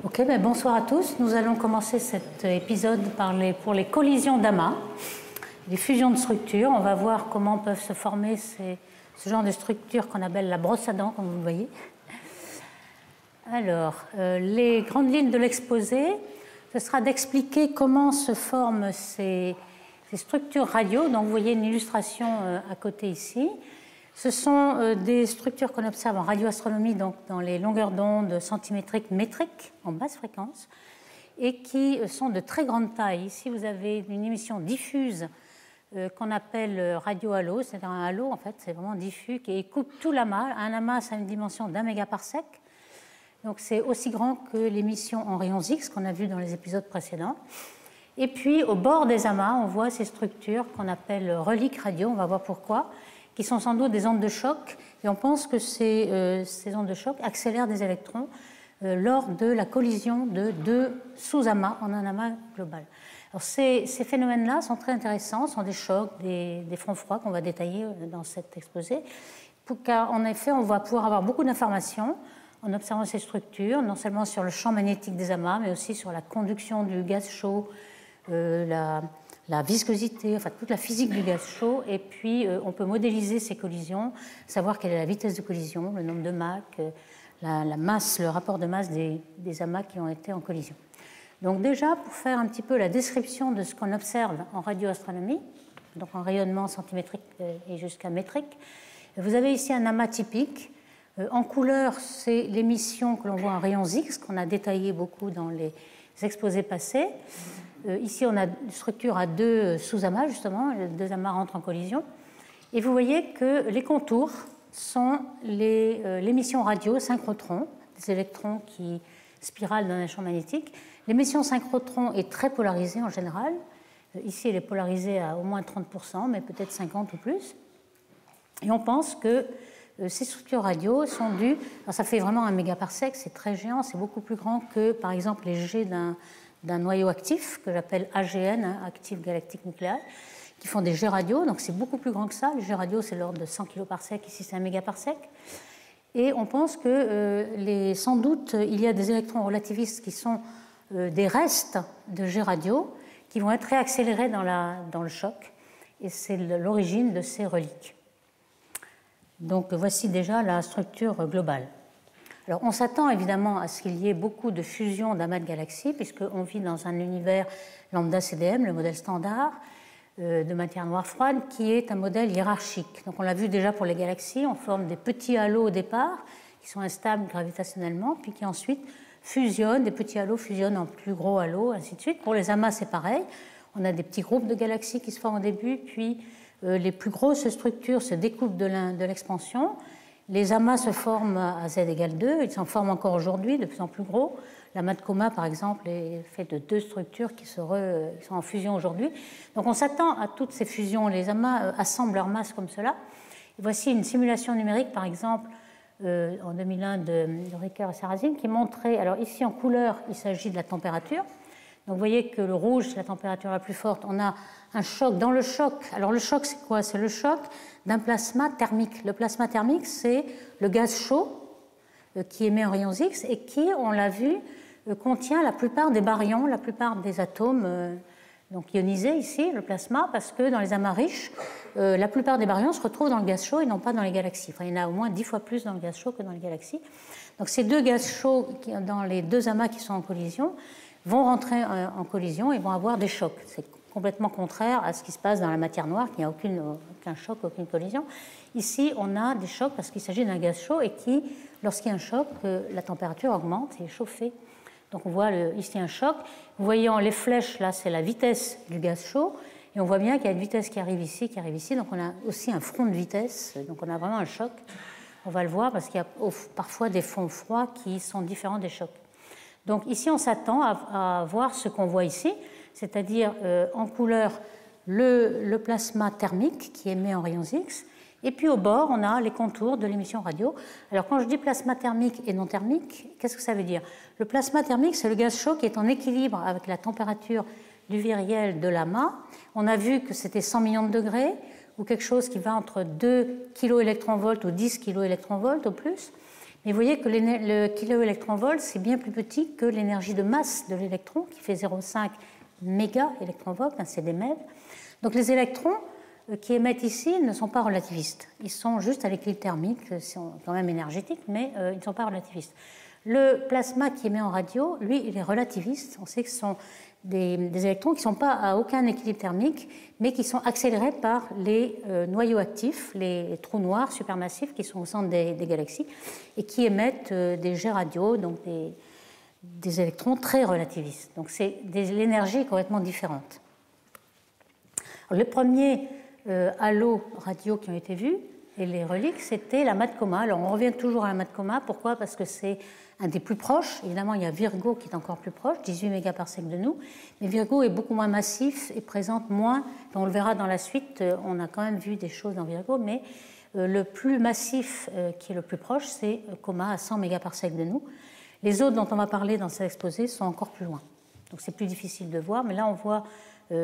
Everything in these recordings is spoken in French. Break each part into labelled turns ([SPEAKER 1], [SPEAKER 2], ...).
[SPEAKER 1] Ok, ben bonsoir à tous. Nous allons commencer cet épisode pour les collisions d'amas, les fusions de structures. On va voir comment peuvent se former ce genre de structures qu'on appelle la brosse à dents, comme vous le voyez. Alors, les grandes lignes de l'exposé, ce sera d'expliquer comment se forment ces structures radio. Donc, vous voyez une illustration à côté ici. Ce sont des structures qu'on observe en radioastronomie, donc dans les longueurs d'onde centimétriques métriques, en basse fréquence, et qui sont de très grande taille. Ici, vous avez une émission diffuse qu'on appelle radio-halo, c'est-à-dire un halo, en fait, c'est vraiment diffus, qui coupe tout l'amas. Un amas a une dimension d'1 mégaparsec, donc c'est aussi grand que l'émission en rayons X qu'on a vu dans les épisodes précédents. Et puis, au bord des amas, on voit ces structures qu'on appelle reliques radio, on va voir pourquoi, qui sont sans doute des ondes de choc, et on pense que ces ondes de choc accélèrent des électrons lors de la collision de deux sous-amas en un amas global. Alors ces phénomènes-là sont très intéressants, sont des chocs, des fronts froids qu'on va détailler dans cet exposé, car en effet, on va pouvoir avoir beaucoup d'informations en observant ces structures, non seulement sur le champ magnétique des amas, mais aussi sur la conduction du gaz chaud, la viscosité, enfin toute la physique du gaz chaud, et puis on peut modéliser ces collisions, savoir quelle est la vitesse de collision, le nombre de Mach, la masse, le rapport de masse des amas qui ont été en collision. Donc déjà, pour faire un petit peu la description de ce qu'on observe en radioastronomie, donc en rayonnement centimétrique et jusqu'à métrique, vous avez ici un amas typique. En couleur, c'est l'émission que l'on voit en rayons X, qu'on a détaillé beaucoup dans les exposés passés. Ici, on a une structure à deux sous-amas, justement, les deux amas rentrent en collision. Et vous voyez que les contours sont l'émission radio synchrotron, des électrons qui spiralent dans un champ magnétique. L'émission synchrotron est très polarisée en général. Ici, elle est polarisée à au moins 30%, mais peut-être 50 ou plus. Et on pense que ces structures radio sont dues... Alors ça fait vraiment 1 mégaparsec, c'est très géant, c'est beaucoup plus grand que, par exemple, les jets d'un noyau actif, que j'appelle AGN, actif galactique nucléaire, qui font des jets radio, donc c'est beaucoup plus grand que ça. Les jets radio, c'est l'ordre de 100 kiloparsec, ici c'est 1 mégaparsec. Et on pense que sans doute, il y a des électrons relativistes qui sont des restes de jets radio, qui vont être réaccélérés dans le choc, et c'est l'origine de ces reliques. Donc voici déjà la structure globale. Alors on s'attend évidemment à ce qu'il y ait beaucoup de fusions d'amas de galaxies, puisqu'on vit dans un univers lambda CDM, le modèle standard de matière noire froide, qui est un modèle hiérarchique. Donc on l'a vu déjà pour les galaxies, on forme des petits halos au départ, qui sont instables gravitationnellement, puis qui ensuite fusionnent, des petits halos fusionnent en plus gros halos, ainsi de suite. Pour les amas, c'est pareil. On a des petits groupes de galaxies qui se forment au début, puis les plus grosses structures se découpent de l'expansion. Les amas se forment à z égale 2, ils s'en forment encore aujourd'hui, de plus en plus gros. L'amas de Coma, par exemple, est fait de deux structures qui sont en fusion aujourd'hui. Donc on s'attend à toutes ces fusions. Les amas assemblent leur masse comme cela. Et voici une simulation numérique, par exemple, en 2001 de Ricker et Sarrazin, qui montrait, alors ici en couleur, il s'agit de la température. Donc vous voyez que le rouge, c'est la température la plus forte. On a un choc. Dans le choc, alors le choc, c'est quoi? C'est le choc d'un plasma thermique. Le plasma thermique, c'est le gaz chaud qui émet en rayons X et qui, on l'a vu, contient la plupart des baryons, la plupart des atomes donc ionisés ici, le plasma, parce que dans les amas riches, la plupart des baryons se retrouvent dans le gaz chaud et non pas dans les galaxies. Enfin, il y en a au moins 10 fois plus dans le gaz chaud que dans les galaxies. Donc ces deux gaz chauds dans les deux amas qui sont en collision vont rentrer en collision et vont avoir des chocs. C'est complètement contraire à ce qui se passe dans la matière noire, qui n'a aucun choc, aucune collision. Ici, on a des chocs parce qu'il s'agit d'un gaz chaud et qui, lorsqu'il y a un choc, la température augmente et est chauffée. Donc on voit ici un choc. Vous voyez les flèches, là, c'est la vitesse du gaz chaud. Et on voit bien qu'il y a une vitesse qui arrive ici, qui arrive ici. Donc on a aussi un front de vitesse. Donc on a vraiment un choc. On va le voir parce qu'il y a parfois des fonds froids qui sont différents des chocs. Donc ici, on s'attend à voir ce qu'on voit ici, c'est-à-dire en couleur le plasma thermique qui émet en rayons X, et puis au bord, on a les contours de l'émission radio. Alors quand je dis plasma thermique et non thermique, qu'est-ce que ça veut dire? Le plasma thermique, c'est le gaz chaud qui est en équilibre avec la température du viriel de l'amas. On a vu que c'était 100 millions de degrés, ou quelque chose qui va entre 2 kV ou 10 kV au plus. Mais vous voyez que le kiloélectronvolt, c'est bien plus petit que l'énergie de masse de l'électron, qui fait 0,5 mégaélectronvolts, c'est des MeV. Donc les électrons qui émettent ici ne sont pas relativistes. Ils sont juste à l'équilibre thermique, ils sont quand même énergétiques, mais ils ne sont pas relativistes. Le plasma qui émet en radio, lui, il est relativiste. On sait que ce sont des électrons qui ne sont pas à aucun équilibre thermique, mais qui sont accélérés par les noyaux actifs, les trous noirs supermassifs qui sont au centre des galaxies et qui émettent des jets radio, donc des électrons très relativistes. Donc c'est l'énergie complètement différente. Alors, les premiers halos radio qui ont été vus, et les reliques, c'était l'amas de Coma. Alors on revient toujours à l'amas de Coma. Pourquoi? Parce que c'est un des plus proches. Évidemment, il y a Virgo qui est encore plus proche, 18 mégaparsecs de nous. Mais Virgo est beaucoup moins massif et présente moins. On le verra dans la suite, on a quand même vu des choses dans Virgo, mais le plus massif qui est le plus proche, c'est Coma à 100 mégaparsecs de nous. Les autres dont on va parler dans cet exposé sont encore plus loin. Donc c'est plus difficile de voir, mais là on voit,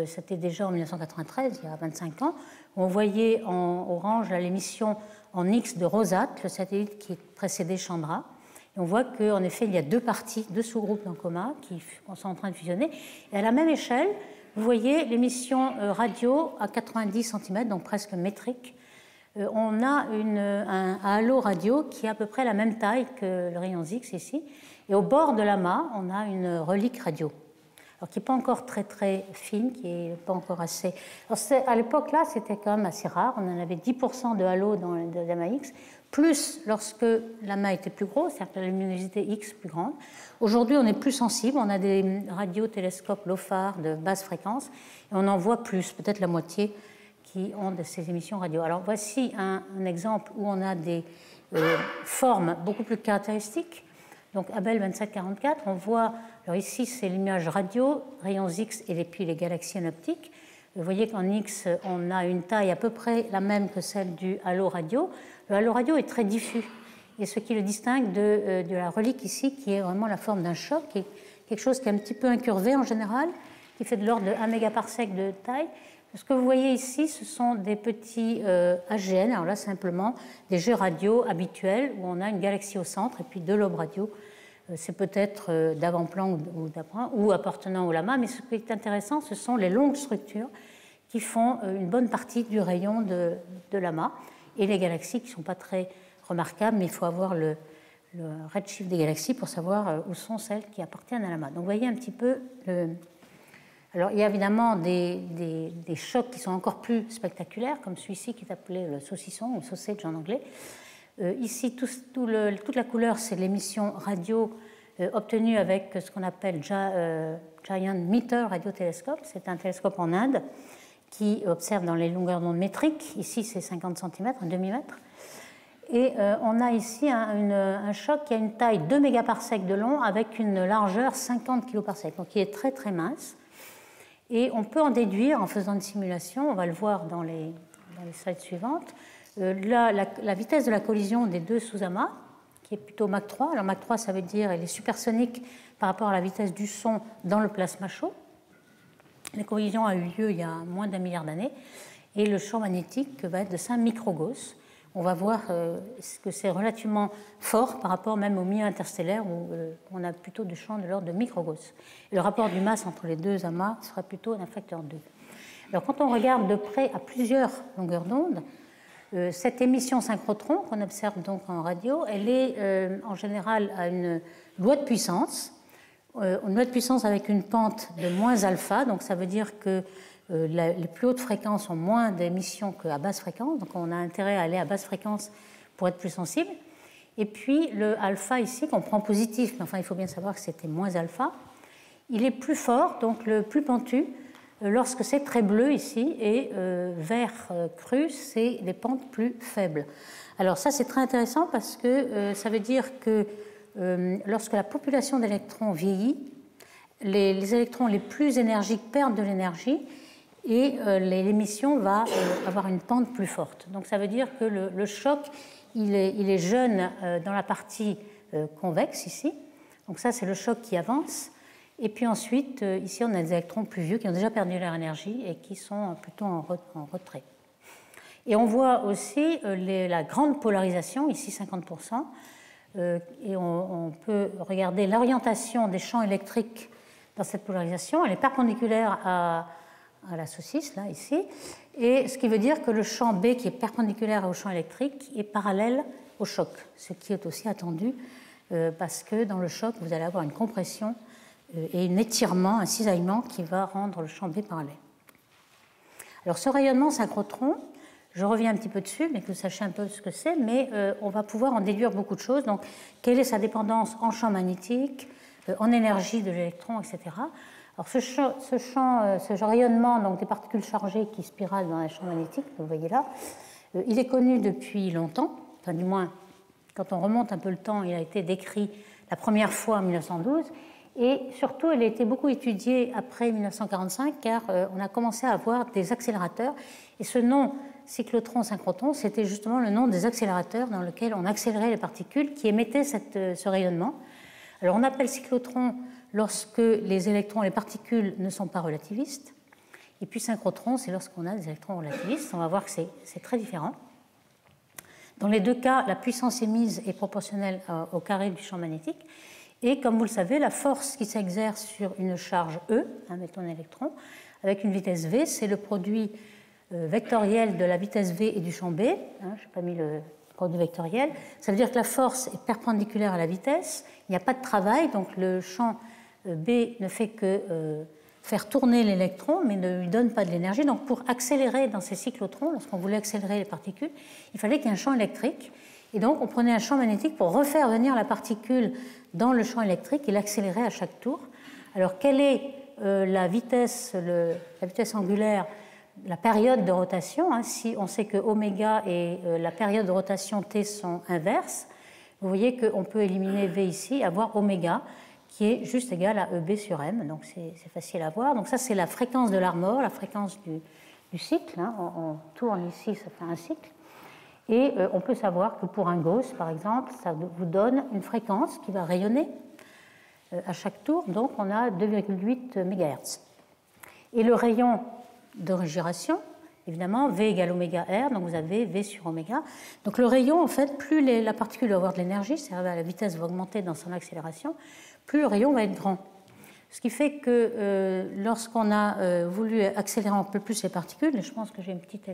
[SPEAKER 1] c'était déjà en 1993, il y a 25 ans, on voyait en orange l'émission en X de Rosat, le satellite qui précédait Chandra. Et on voit qu'en effet, il y a deux parties, deux sous-groupes dans Coma qui sont en train de fusionner. Et à la même échelle, vous voyez l'émission radio à 90 cm, donc presque métrique. On a un halo radio qui est à peu près la même taille que le rayon X ici. Et au bord de l'amas, on a une relique radio. Alors, qui n'est pas encore très très fine, qui n'est pas encore assez. Alors, à l'époque là, c'était quand même assez rare. On en avait 10% de halo dans l'amas X, plus lorsque l'amas était plus gros, c'est-à-dire que la luminosité X plus grande. Aujourd'hui, on est plus sensible. On a des radiotélescopes LOFAR de basse fréquence et on en voit plus, peut-être la moitié, qui ont de ces émissions radio. Alors, voici un exemple où on a des formes beaucoup plus caractéristiques. Donc Abell 2744, on voit, alors ici c'est l'image radio, rayons X et puis les galaxies en optique. Vous voyez qu'en X, on a une taille à peu près la même que celle du halo radio. Le halo radio est très diffus, et ce qui le distingue de la relique ici, qui est vraiment la forme d'un choc, qui est quelque chose qui est un petit peu incurvé en général, qui fait de l'ordre de 1 mégaparsec de taille. Ce que vous voyez ici, ce sont des petits AGN, alors là simplement des jets radio habituels où on a une galaxie au centre et puis deux lobes radio. C'est peut-être d'avant-plan ou d'appoint ou appartenant au lama, mais ce qui est intéressant, ce sont les longues structures qui font une bonne partie du rayon de l'amas et les galaxies qui ne sont pas très remarquables, mais il faut avoir le redshift des galaxies pour savoir où sont celles qui appartiennent à l'amas. Donc vous voyez un petit peu Alors, il y a évidemment des chocs qui sont encore plus spectaculaires, comme celui-ci qui est appelé le saucisson, ou sausage en anglais. Ici, toute la couleur, c'est l'émission radio obtenue avec ce qu'on appelle Giant Meter Radiotélescope. C'est un télescope en Inde qui observe dans les longueurs d'onde métriques. Ici, c'est 50 cm, un demi-mètre. Et on a ici un choc qui a une taille 2 mégaparsecs de long avec une largeur 50 kiloparsecs, donc qui est très très mince. Et on peut en déduire en faisant une simulation, on va le voir dans les slides suivantes, la vitesse de la collision des deux sous-amas, qui est plutôt Mach 3. Alors Mach 3, ça veut dire elle est supersonique par rapport à la vitesse du son dans le plasma chaud. La collision a eu lieu il y a moins d'1 milliard d'années, et le champ magnétique va être de 5 microgauss. On va voir que c'est relativement fort par rapport même au milieu interstellaire où on a plutôt du champ de l'ordre de microgauss. Et le rapport du masse entre les deux amas sera plutôt d'un facteur 2. Alors quand on regarde de près à plusieurs longueurs d'onde, cette émission synchrotron qu'on observe donc en radio, elle est en général à une loi de puissance. Une loi de puissance avec une pente de moins alpha, donc ça veut dire que les plus hautes fréquences ont moins d'émissions qu'à basse fréquence, donc on a intérêt à aller à basse fréquence pour être plus sensible. Et puis le alpha ici, qu'on prend positif, mais enfin il faut bien savoir que c'était moins alpha, il est plus fort, donc le plus pentu, lorsque c'est très bleu ici, et vert cru, c'est les pentes plus faibles. Alors ça c'est très intéressant parce que ça veut dire que lorsque la population d'électrons vieillit, les électrons les plus énergiques perdent de l'énergie, et l'émission va avoir une pente plus forte. Donc ça veut dire que le choc, il est jeune dans la partie convexe ici. Donc ça, c'est le choc qui avance. Et puis ensuite, ici, on a des électrons plus vieux qui ont déjà perdu leur énergie et qui sont plutôt en retrait. Et on voit aussi la grande polarisation, ici 50%, et on peut regarder l'orientation des champs électriques dans cette polarisation. Elle est perpendiculaire à la saucisse, là, ici, et ce qui veut dire que le champ B, qui est perpendiculaire au champ électrique, est parallèle au choc, ce qui est aussi attendu parce que dans le choc, vous allez avoir une compression et un étirement, un cisaillement qui va rendre le champ B parallèle. Alors ce rayonnement synchrotron, je reviens un petit peu dessus, mais que vous sachiez un peu ce que c'est, mais on va pouvoir en déduire beaucoup de choses. Donc, quelle est sa dépendance en champ magnétique, en énergie de l'électron, etc. Alors ce rayonnement donc, des particules chargées qui spiralent dans un champ magnétique, vous voyez là, il est connu depuis longtemps, enfin du moins, quand on remonte un peu le temps, il a été décrit la première fois en 1912, et surtout, il a été beaucoup étudié après 1945, car on a commencé à avoir des accélérateurs, et ce nom cyclotron-synchrotron, c'était justement le nom des accélérateurs dans lesquels on accélérait les particules qui émettaient ce rayonnement. Alors on appelle cyclotron lorsque les électrons et les particules ne sont pas relativistes, et puis synchrotron, c'est lorsqu'on a des électrons relativistes. On va voir que c'est très différent. Dans les deux cas, la puissance émise est proportionnelle au carré du champ magnétique, et comme vous le savez, la force qui s'exerce sur une charge E, mettons un électron, avec une vitesse v, c'est le produit vectoriel de la vitesse v et du champ B. Je n'ai pas mis le produit vectoriel. Ça veut dire que la force est perpendiculaire à la vitesse, il n'y a pas de travail, donc le champ B ne fait que faire tourner l'électron, mais ne lui donne pas de l'énergie. Donc pour accélérer dans ces cyclotrons, lorsqu'on voulait accélérer les particules, il fallait qu'il y ait un champ électrique. Et donc on prenait un champ magnétique pour refaire venir la particule dans le champ électrique et l'accélérer à chaque tour. Alors quelle est la vitesse angulaire, la période de rotation, si on sait que oméga et la période de rotation t sont inverses, vous voyez qu'on peut éliminer v ici, avoir oméga, qui est juste égal à EB sur M, donc c'est facile à voir. Donc ça, c'est la fréquence de l'armor, la fréquence du cycle. On tourne ici, ça fait un cycle. Et on peut savoir que pour un Gauss, par exemple, ça vous donne une fréquence qui va rayonner à chaque tour. Donc on a 2,8 MHz. Et le rayon de gyration, évidemment, V égale oméga R, donc vous avez V sur oméga. Donc le rayon, en fait, plus la particule va avoir de l'énergie, c'est-à-dire la vitesse va augmenter dans son accélération, plus le rayon va être grand. Ce qui fait que lorsqu'on a voulu accélérer un peu plus les particules, et je pense que j'ai une petite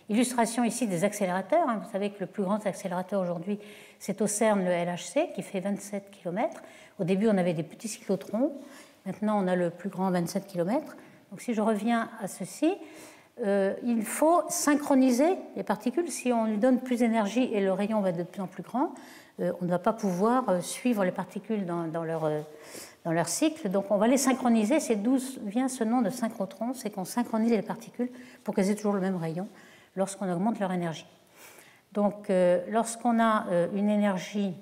[SPEAKER 1] illustration ici des accélérateurs. Vous savez que le plus grand accélérateur aujourd'hui, c'est au CERN, le LHC, qui fait 27 km. Au début, on avait des petits cyclotrons. Maintenant, on a le plus grand 27 km. Donc si je reviens à ceci, il faut synchroniser les particules. Si on lui donne plus d'énergie et le rayon va être de plus en plus grand, on ne va pas pouvoir suivre les particules dans leur cycle. Donc on va les synchroniser. C'est d'où vient ce nom de synchrotron, c'est qu'on synchronise les particules pour qu'elles aient toujours le même rayon lorsqu'on augmente leur énergie. Donc lorsqu'on a une énergie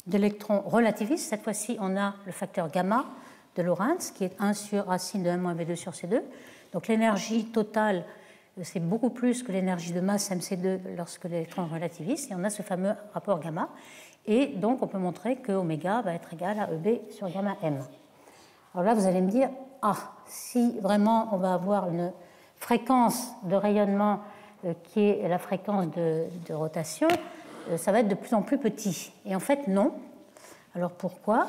[SPEAKER 1] d'électrons relativiste, cette fois-ci on a le facteur gamma de Lorentz qui est 1 sur racine de 1 moins V2 sur C2. Donc l'énergie totale, c'est beaucoup plus que l'énergie de masse mc2 lorsque l'électron est relativiste, et on a ce fameux rapport gamma. Et donc on peut montrer que oméga va être égal à EB sur gamma m. Alors là, vous allez me dire, si vraiment on va avoir une fréquence de rayonnement qui est la fréquence de rotation, ça va être de plus en plus petit. Et en fait, non. Alors pourquoi ?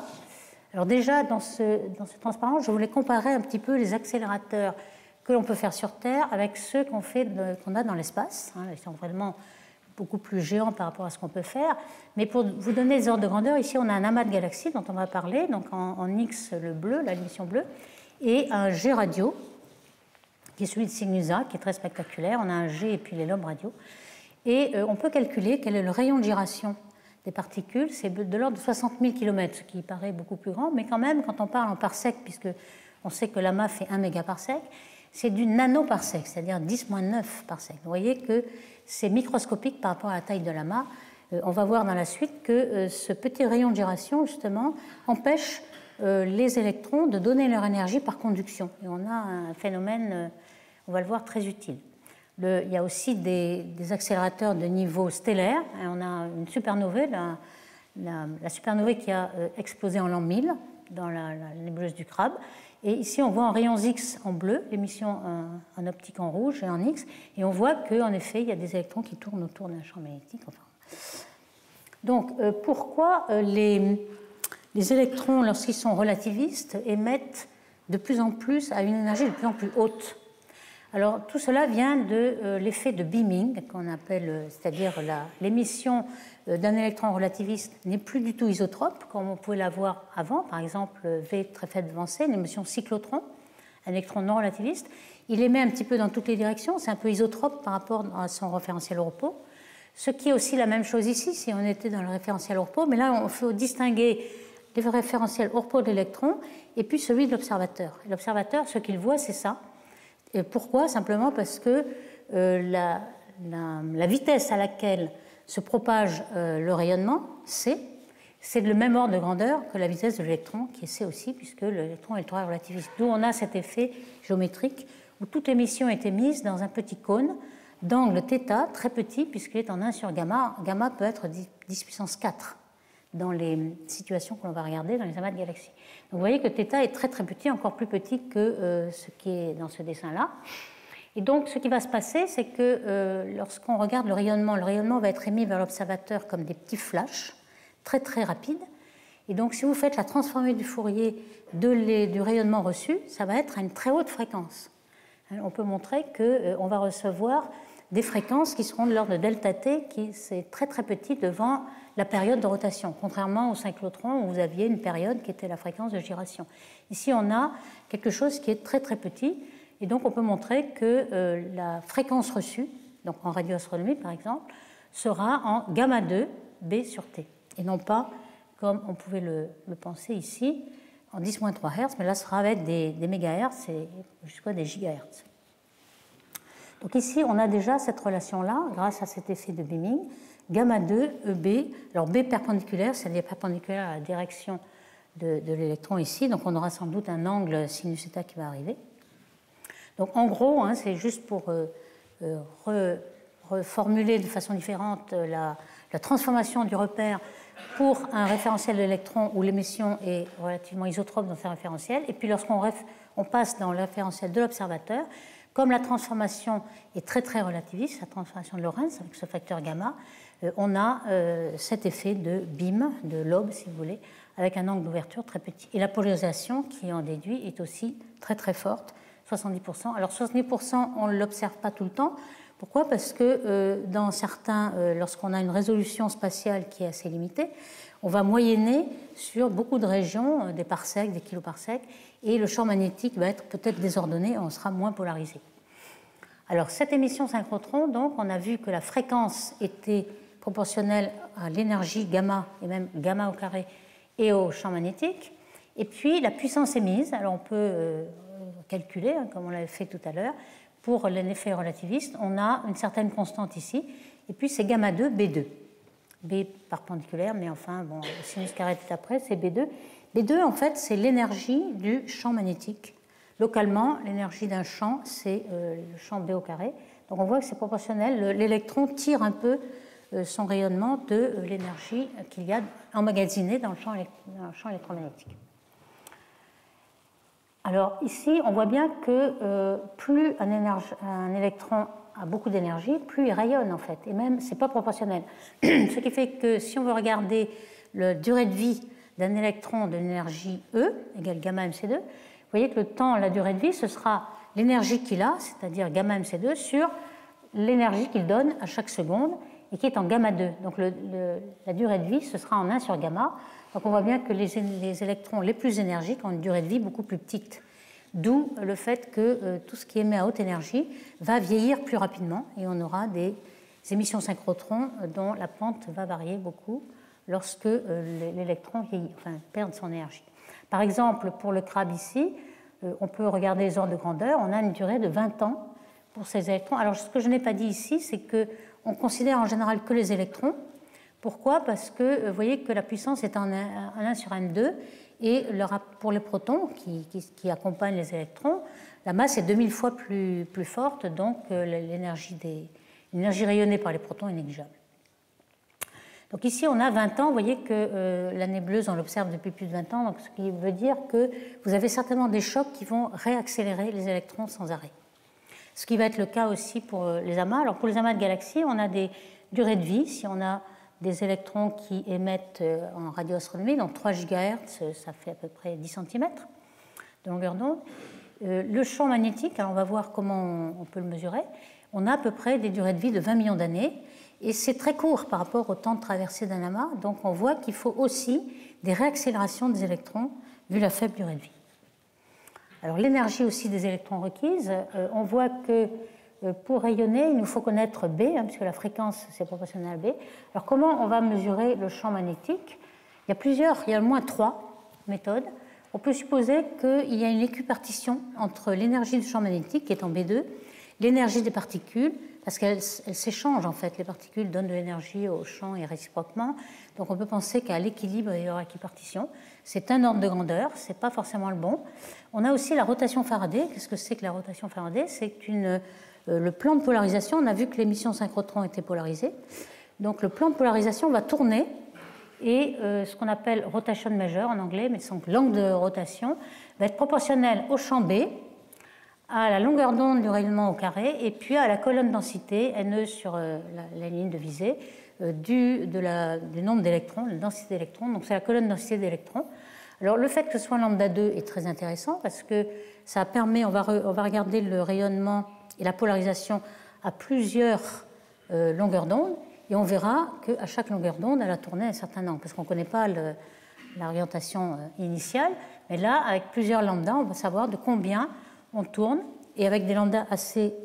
[SPEAKER 1] Alors déjà, dans ce transparent, je voulais comparer un petit peu les accélérateurs que l'on peut faire sur Terre avec ceux qu'on a dans l'espace. Ils sont vraiment beaucoup plus géants par rapport à ce qu'on peut faire. Mais pour vous donner des ordres de grandeur, ici on a un amas de galaxies dont on va parler, donc en X le bleu, la l'émission bleue, et un G radio, qui est celui de Cygnus A, qui est très spectaculaire. On a un G et puis les lobes radio. Et on peut calculer quel est le rayon de gyration des particules. C'est de l'ordre de 60 000 km, ce qui paraît beaucoup plus grand, mais quand même, quand on parle en parsec, puisque on sait que l'amas fait 1 mégaparsec, c'est du nanoparsec, c'est-à-dire 10-9 parsec. Vous voyez que c'est microscopique par rapport à la taille de l'amas. On va voir dans la suite que ce petit rayon de gyration, justement, empêche les électrons de donner leur énergie par conduction. Et on a un phénomène, on va le voir, très utile. Il y a aussi des accélérateurs de niveau stellaire. On a une supernovae, la supernovae qui a explosé en l'an 1000 dans la nébuleuse du Crabe. Et ici, on voit en rayons X en bleu, l'émission en optique en rouge et en X. Et on voit qu'en effet, il y a des électrons qui tournent autour d'un champ magnétique. Donc, pourquoi les électrons, lorsqu'ils sont relativistes, émettent de plus en plus à une énergie de plus en plus haute? Alors, tout cela vient de l'effet de beaming, qu'on appelle, c'est-à-dire l'émission d'un électron relativiste n'est plus du tout isotrope, comme on pouvait l'avoir avant, par exemple V très faible devant C, une émission cyclotron, un électron non relativiste. Il émet un petit peu dans toutes les directions, c'est un peu isotrope par rapport à son référentiel au repos. Ce qui est aussi la même chose ici, si on était dans le référentiel au repos, mais là, il faut distinguer le référentiel au repos de l'électron et puis celui de l'observateur. L'observateur, ce qu'il voit, c'est ça. Et pourquoi? Simplement parce que la vitesse à laquelle se propage le rayonnement, C, c'est le même ordre de grandeur que la vitesse de l'électron, qui est C aussi, puisque l'électron est le tour relativiste. D'où on a cet effet géométrique où toute émission est émise dans un petit cône d'angle θ très petit, puisqu'il est en 1 sur gamma. Gamma peut être 10 puissance 4 dans les situations que l'on va regarder dans les amas de galaxies. Donc vous voyez que θ est très très petit, encore plus petit que ce qui est dans ce dessin-là. Et donc ce qui va se passer, c'est que lorsqu'on regarde le rayonnement va être émis vers l'observateur comme des petits flashs, très très rapides. Et donc si vous faites la transformée du Fourier du rayonnement reçu, ça va être à une très haute fréquence. On peut montrer qu'on va recevoir des fréquences qui seront de l'ordre de delta t, qui c'est très très petit devant la période de rotation, contrairement au cyclotron où vous aviez une période qui était la fréquence de gyration. Ici, on a quelque chose qui est très très petit, et donc on peut montrer que la fréquence reçue, donc en radioastronomie par exemple, sera en gamma 2 B sur T, et non pas comme on pouvait le penser ici, en 10-3 Hz, mais là, ce sera avec des mégahertz et jusqu'à des gigahertz. Donc ici, on a déjà cette relation-là, grâce à cet effet de beaming, gamma 2, EB, alors B perpendiculaire, c'est-à-dire perpendiculaire à la direction de l'électron ici, donc on aura sans doute un angle sinus θ qui va arriver. Donc en gros, c'est juste pour reformuler de façon différente la transformation du repère pour un référentiel de l'électron où l'émission est relativement isotrope dans ce référentiel, et puis lorsqu'on passe dans le référentiel de l'observateur, comme la transformation est très très relativiste, la transformation de Lorentz avec ce facteur gamma, on a cet effet de beam, de lobe si vous voulez, avec un angle d'ouverture très petit. Et la polarisation qui en déduit est aussi très très forte, 70%. Alors 70%, on ne l'observe pas tout le temps. Pourquoi? Parce que dans certains, lorsqu'on a une résolution spatiale qui est assez limitée, on va moyenner sur beaucoup de régions, des parsecs, des kiloparsecs, et le champ magnétique va être peut-être désordonné, on sera moins polarisé. Alors cette émission synchrotron, donc, on a vu que la fréquence était proportionnelle à l'énergie gamma, et même gamma au carré, et au champ magnétique. Et puis la puissance émise, alors on peut calculer, comme on l'avait fait tout à l'heure, pour l'effet relativiste, on a une certaine constante ici, et puis c'est gamma 2, B2. B perpendiculaire, mais enfin, bon, le sinus carré est après, c'est B2. B2, en fait, c'est l'énergie du champ magnétique. Localement, l'énergie d'un champ, c'est le champ B au carré. Donc on voit que c'est proportionnel. L'électron tire un peu son rayonnement de l'énergie qu'il y a emmagasinée dans le champ électromagnétique. Alors ici, on voit bien que plus un électron a beaucoup d'énergie, plus il rayonne en fait, et même c'est pas proportionnel. Ce qui fait que si on veut regarder la durée de vie d'un électron de l'énergie E égale gamma mc2, vous voyez que le temps, la durée de vie, ce sera l'énergie qu'il a, c'est-à-dire gamma mc2, sur l'énergie qu'il donne à chaque seconde et qui est en gamma 2. Donc la durée de vie, ce sera en 1 sur gamma. Donc on voit bien que les électrons les plus énergiques ont une durée de vie beaucoup plus petite. D'où le fait que tout ce qui émet à haute énergie va vieillir plus rapidement et on aura des émissions synchrotrons dont la pente va varier beaucoup lorsque l'électron vieillit, enfin perd son énergie. Par exemple, pour le crabe ici, on peut regarder les ordres de grandeur. On a une durée de 20 ans pour ces électrons. Alors ce que je n'ai pas dit ici, c'est qu'on considère en général que les électrons. Pourquoi? Parce que vous voyez que la puissance est en 1 sur M2 et pour les protons qui accompagnent les électrons, la masse est 2000 fois plus forte, donc l'énergie rayonnée par les protons est négligeable. Donc ici, on a 20 ans. Vous voyez que la nébuleuse, on l'observe depuis plus de 20 ans, donc ce qui veut dire que vous avez certainement des chocs qui vont réaccélérer les électrons sans arrêt. Ce qui va être le cas aussi pour les amas. Alors pour les amas de galaxies, on a des durées de vie. Si on a des électrons qui émettent en radioastronomie, donc 3 GHz, ça fait à peu près 10 cm de longueur d'onde. Le champ magnétique, alors on va voir comment on peut le mesurer, on a à peu près des durées de vie de 20 millions d'années, et c'est très court par rapport au temps de traversée d'un amas, donc on voit qu'il faut aussi des réaccélérations des électrons vu la faible durée de vie. Alors l'énergie aussi des électrons requise, on voit que pour rayonner, il nous faut connaître B, puisque la fréquence c'est proportionnel à B. Alors comment on va mesurer le champ magnétique? Il y a au moins 3 méthodes. On peut supposer qu'il y a une équipartition entre l'énergie du champ magnétique, qui est en B2, l'énergie des particules, parce qu'elles s'échangent en fait. Les particules donnent de l'énergie au champ et réciproquement. Donc on peut penser qu'à l'équilibre, il y aura équipartition. C'est un ordre de grandeur, ce n'est pas forcément le bon. On a aussi la rotation Faraday. Qu'est-ce que c'est que la rotation Faraday? C'est le plan de polarisation. On a vu que l'émission synchrotron était polarisée. Donc le plan de polarisation va tourner et ce qu'on appelle rotation measure en anglais, mais donc l'angle de rotation, va être proportionnel au champ B, à la longueur d'onde du rayonnement au carré, et puis à la colonne densité, NE sur la ligne de visée, du nombre d'électrons, la densité d'électrons. Donc c'est la colonne densité d'électrons. Alors le fait que ce soit lambda 2 est très intéressant parce que ça permet, on va regarder le rayonnement et la polarisation à plusieurs longueurs d'onde, et on verra qu'à chaque longueur d'onde, elle a tourné un certain angle, parce qu'on ne connaît pas l'orientation initiale, mais là, avec plusieurs lambdas, on va savoir de combien on tourne, et avec des lambdas assez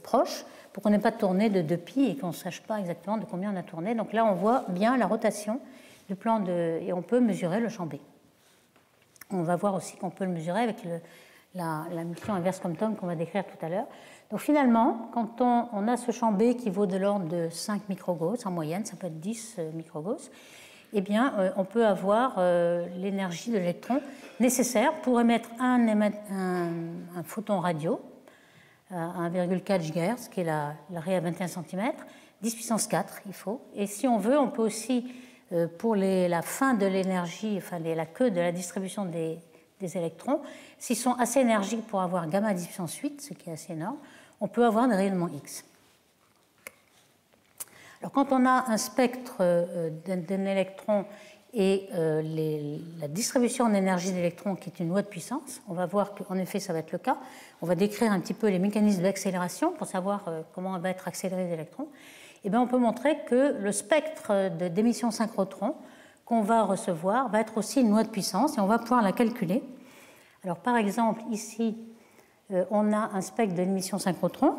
[SPEAKER 1] proches, pour qu'on n'ait pas tourné de 2π et qu'on ne sache pas exactement de combien on a tourné. Donc là, on voit bien la rotation du plan et on peut mesurer le champ B. On va voir aussi qu'on peut le mesurer avec la mission inverse Compton qu'on va décrire tout à l'heure. Donc finalement, quand on a ce champ B qui vaut de l'ordre de 5 microgauss en moyenne, ça peut être 10 microgauss, eh bien, on peut avoir l'énergie de l'électron nécessaire pour émettre un photon radio à 1,4 GHz, qui est la raie à 21 cm, 10 puissance 4, il faut. Et si on veut, on peut aussi, pour la fin de l'énergie, enfin la queue de la distribution des électrons, s'ils sont assez énergiques pour avoir gamma 10 puissance 8, ce qui est assez énorme, on peut avoir des rayonnements X. Alors, quand on a un spectre d'un électron et la distribution en énergie d'électrons qui est une loi de puissance, on va voir qu'en effet ça va être le cas. On va décrire un petit peu les mécanismes d'accélération pour savoir comment va être accéléré les électrons. Et bien, on peut montrer que le spectre d'émission synchrotron qu'on va recevoir va être aussi une loi de puissance et on va pouvoir la calculer. Alors par exemple, ici, on a un spectre de l'émission synchrotron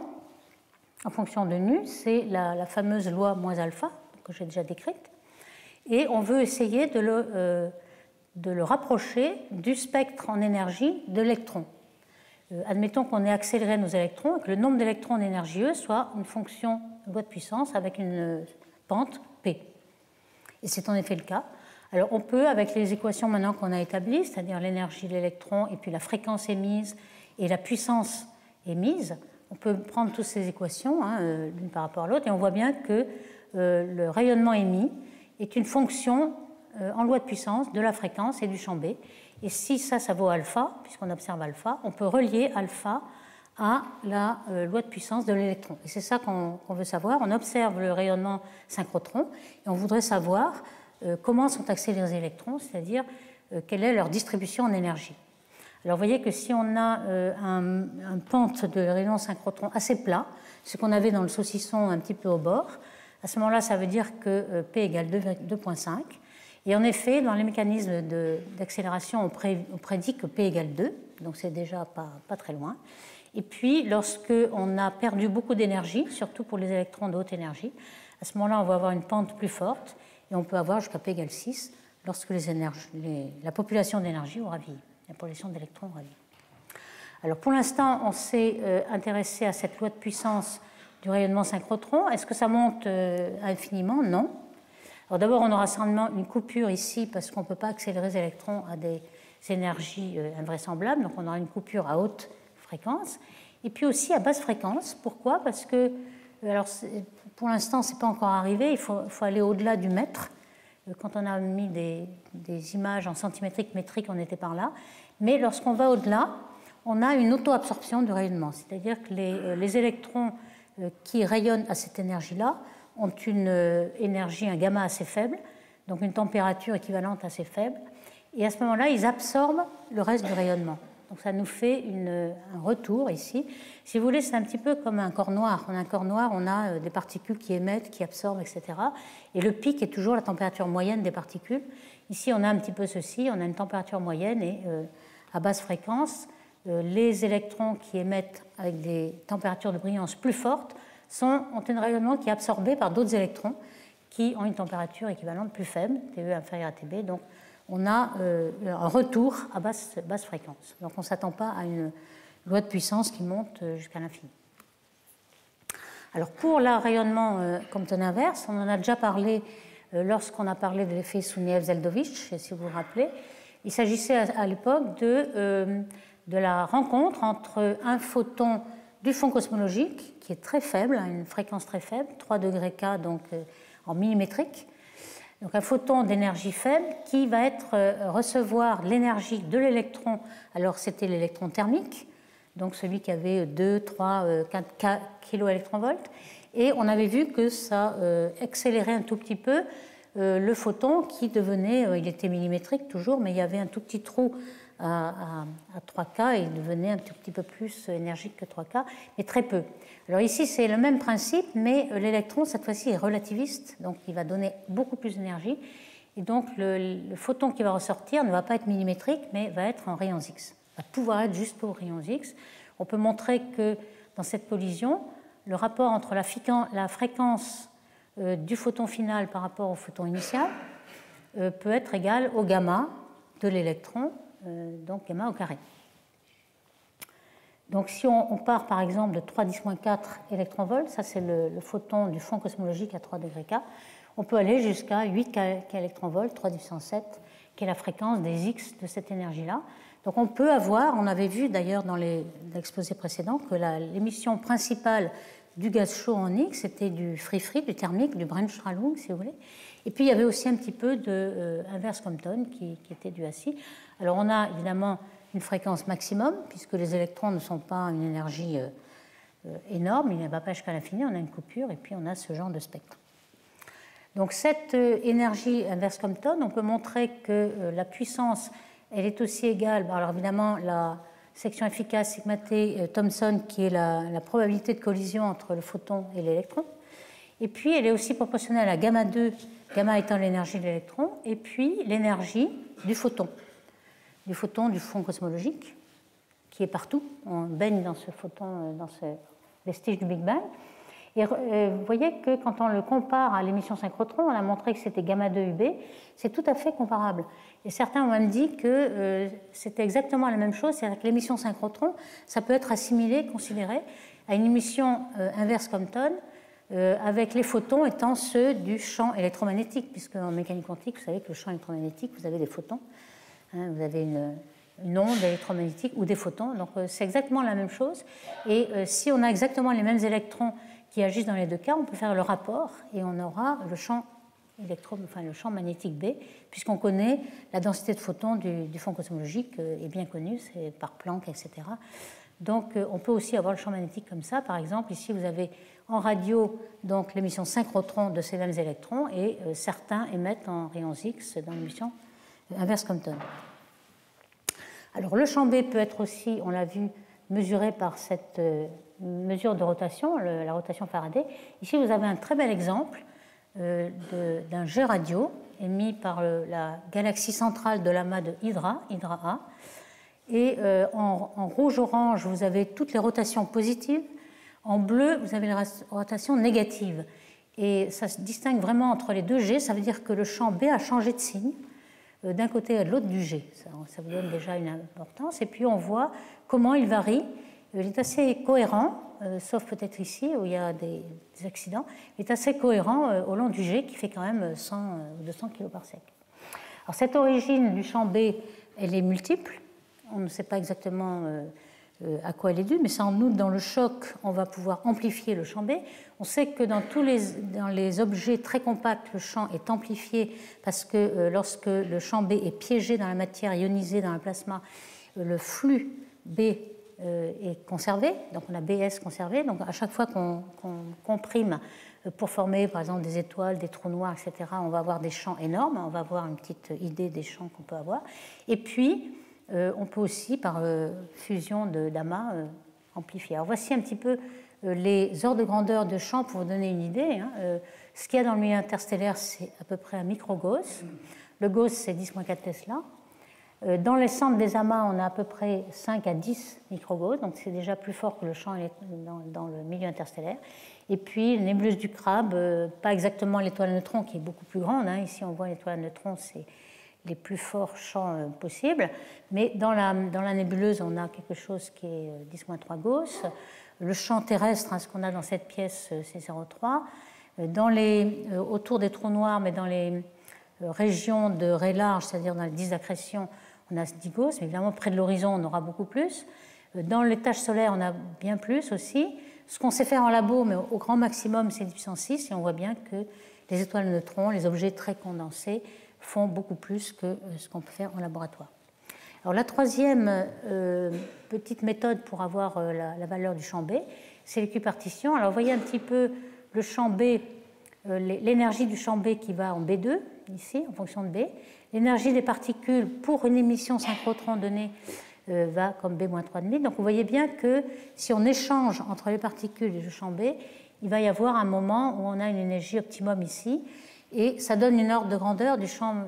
[SPEAKER 1] en fonction de nu, c'est la fameuse loi moins alpha que j'ai déjà décrite, et on veut essayer de le rapprocher du spectre en énergie de l'électron. Admettons qu'on ait accéléré nos électrons et que le nombre d'électrons en énergie E soit une fonction de loi de puissance avec une pente P. Et c'est en effet le cas. Alors on peut, avec les équations maintenant qu'on a établies, c'est-à-dire l'énergie de l'électron et puis la fréquence émise et la puissance émise, on peut prendre toutes ces équations l'une par rapport à l'autre et on voit bien que le rayonnement émis est une fonction en loi de puissance de la fréquence et du champ B. Et si ça vaut alpha, puisqu'on observe alpha, on peut relier alpha à la loi de puissance de l'électron. Et c'est ça qu'on veut savoir. On observe le rayonnement synchrotron et on voudrait savoir comment sont accélérés les électrons, c'est-à-dire quelle est leur distribution en énergie. Alors vous voyez que si on a un pente de rayonnement synchrotron assez plat, ce qu'on avait dans le saucisson un petit peu au bord, à ce moment-là, ça veut dire que P égale 2,5. Et en effet, dans les mécanismes d'accélération, on prédit que P égale 2, donc c'est déjà pas très loin. Et puis, lorsqu'on a perdu beaucoup d'énergie, surtout pour les électrons de haute énergie, à ce moment-là, on va avoir une pente plus forte et on peut avoir jusqu'à P égale 6 lorsque la population d'énergie aura vieilli, la population d'électrons aura vieilli. Alors, pour l'instant, on s'est intéressé à cette loi de puissance du rayonnement synchrotron. Est-ce que ça monte infiniment? Non. Alors d'abord, on aura certainement une coupure ici parce qu'on ne peut pas accélérer les électrons à des énergies invraisemblables. Donc on aura une coupure à haute fréquence. Et puis aussi à basse fréquence. Pourquoi? Parce que, alors pour l'instant, ce n'est pas encore arrivé. Il faut aller au-delà du mètre. Quand on a mis des images en centimétrique, métrique, on était par là. Mais lorsqu'on va au-delà, on a une auto-absorption du rayonnement. C'est-à-dire que les électrons qui rayonnent à cette énergie-là ont une énergie, un gamma assez faible, donc une température équivalente assez faible, et à ce moment-là, ils absorbent le reste du rayonnement. Donc ça nous fait un retour ici. Si vous voulez, c'est un petit peu comme un corps noir. On a un corps noir, on a des particules qui émettent, qui absorbent, etc. Et le pic est toujours la température moyenne des particules. Ici, on a un petit peu ceci, on a une température moyenne et à basse fréquence, les électrons qui émettent avec des températures de brillance plus fortes ont un rayonnement qui est absorbé par d'autres électrons qui ont une température équivalente plus faible, TE inférieur à TB. Donc, on a un retour à basse fréquence. Donc on ne s'attend pas à une loi de puissance qui monte jusqu'à l'infini. Alors pour le rayonnement Compton inverse, on en a déjà parlé lorsqu'on a parlé de l'effet Souniev-Zeldovich, si vous vous rappelez. Il s'agissait à l'époque de la rencontre entre un photon du fond cosmologique, qui est très faible, à une fréquence très faible, 3 degrés K, donc en millimétrique, donc un photon d'énergie faible qui va recevoir l'énergie de l'électron. Alors c'était l'électron thermique, donc celui qui avait 2, 3, 4 kV. Et on avait vu que ça accélérait un tout petit peu le photon qui devenait, il était millimétrique toujours, mais il y avait un tout petit trou à 3K et il devenait un tout petit peu plus énergique que 3K, mais très peu. Alors ici, c'est le même principe, mais l'électron, cette fois-ci, est relativiste, donc il va donner beaucoup plus d'énergie. Et donc, le photon qui va ressortir ne va pas être millimétrique, mais va être en rayons X. Va pouvoir être juste aux rayons X. On peut montrer que dans cette collision, le rapport entre la fréquence du photon final par rapport au photon initial peut être égal au gamma de l'électron, donc gamma au carré. Donc si on part par exemple de 3-10-4 électronvolts, ça c'est le photon du fond cosmologique à 3 degrés K, on peut aller jusqu'à 8 électronvolts, 3-7, qui est la fréquence des X de cette énergie-là. Donc on peut avoir, on avait vu d'ailleurs dans l'exposé précédent, que l'émission principale du gaz chaud en X, c'était du free-free, du thermique, du Brennstrahlung, si vous voulez. Et puis il y avait aussi un petit peu de inverse Compton qui était dû à ci. Alors on a évidemment une fréquence maximum, puisque les électrons ne sont pas une énergie énorme, il ne va pas jusqu'à l'infini, on a une coupure, et puis on a ce genre de spectre. Donc cette énergie inverse Compton, on peut montrer que la puissance, elle est aussi égale, alors évidemment la section efficace sigma t Thomson, qui est la probabilité de collision entre le photon et l'électron, et puis elle est aussi proportionnelle à gamma 2, gamma étant l'énergie de l'électron, et puis l'énergie du photon du fond cosmologique, qui est partout. On baigne dans ce photon, dans ce vestige du Big Bang. Et vous voyez que quand on le compare à l'émission synchrotron, on a montré que c'était gamma 2 UB, c'est tout à fait comparable. Et certains ont même dit que c'était exactement la même chose, c'est-à-dire que l'émission synchrotron, ça peut être assimilé, considéré, à une émission inverse Compton, avec les photons étant ceux du champ électromagnétique, puisque en mécanique quantique, vous savez que le champ électromagnétique, vous avez des photons. Vous avez une onde électromagnétique ou des photons, donc c'est exactement la même chose. Et si on a exactement les mêmes électrons qui agissent dans les deux cas, on peut faire le rapport et on aura le champ le champ magnétique B, puisqu'on connaît la densité de photons du fond cosmologique, est bien connue, c'est par Planck, etc. Donc on peut aussi avoir le champ magnétique comme ça. Par exemple, ici vous avez en radio donc l'émission synchrotron de ces mêmes électrons et certains émettent en rayons X dans l'émission inverse Compton. Alors le champ B peut être aussi, on l'a vu, mesuré par cette mesure de rotation, la rotation Faraday. Ici vous avez un très bel exemple d'un jet radio émis par la galaxie centrale de l'amas de Hydra A. Et en rouge-orange, vous avez toutes les rotations positives. En bleu, vous avez les rotations négatives. Et ça se distingue vraiment entre les deux G. Ça veut dire que le champ B a changé de signe d'un côté à l'autre du G. Ça vous donne déjà une importance. Et puis on voit comment il varie. Il est assez cohérent, sauf peut-être ici où il y a des accidents. Il est assez cohérent au long du G qui fait quand même 100 ou 200 kg par sec. Alors cette origine du champ B, elle est multiple. On ne sait pas exactement à quoi elle est due, mais ça en doute dans le choc, on va pouvoir amplifier le champ B. On sait que dans les objets très compacts, le champ est amplifié parce que lorsque le champ B est piégé dans la matière ionisée dans le plasma, le flux B est conservé, donc on a BS conservé, donc à chaque fois qu'on comprime pour former par exemple des étoiles, des trous noirs, etc., on va avoir des champs énormes, on va avoir une petite idée des champs qu'on peut avoir. Et puis, on peut aussi, par fusion d'amas, amplifier. Alors voici un petit peu les ordres de grandeur de champs pour vous donner une idée. Ce qu'il y a dans le milieu interstellaire, c'est à peu près un micro-Gauss. Le Gauss, c'est 10-4 Tesla. Dans les centres des amas, on a à peu près 5 à 10 micro-Gauss, donc c'est déjà plus fort que le champ dans le milieu interstellaire. Et puis, la nébuleuse du crabe, pas exactement l'étoile à neutrons qui est beaucoup plus grande. Ici, on voit l'étoile à neutrons, c'est les plus forts champs possibles. Mais dans la nébuleuse, on a quelque chose qui est 10-3 Gauss. Le champ terrestre, ce qu'on a dans cette pièce, c'est 0,3. Autour des trous noirs, mais dans les régions de rais large, c'est-à-dire dans les 10 accrétions, on a 10 Gauss, mais évidemment près de l'horizon, on aura beaucoup plus. Dans les taches solaires, on a bien plus aussi. Ce qu'on sait faire en labo, mais au grand maximum, c'est 10 puissance 6, et on voit bien que les étoiles à neutrons, les objets très condensés, font beaucoup plus que ce qu'on peut faire en laboratoire. Alors la troisième petite méthode pour avoir la valeur du champ B, c'est l'équipartition. Alors vous voyez un petit peu le champ B, l'énergie du champ B qui va en B2, ici, en fonction de B. L'énergie des particules pour une émission synchrotron donnée va comme B-3,5. Donc vous voyez bien que si on échange entre les particules et le champ B, il va y avoir un moment où on a une énergie optimum ici, et ça donne une ordre de grandeur du champ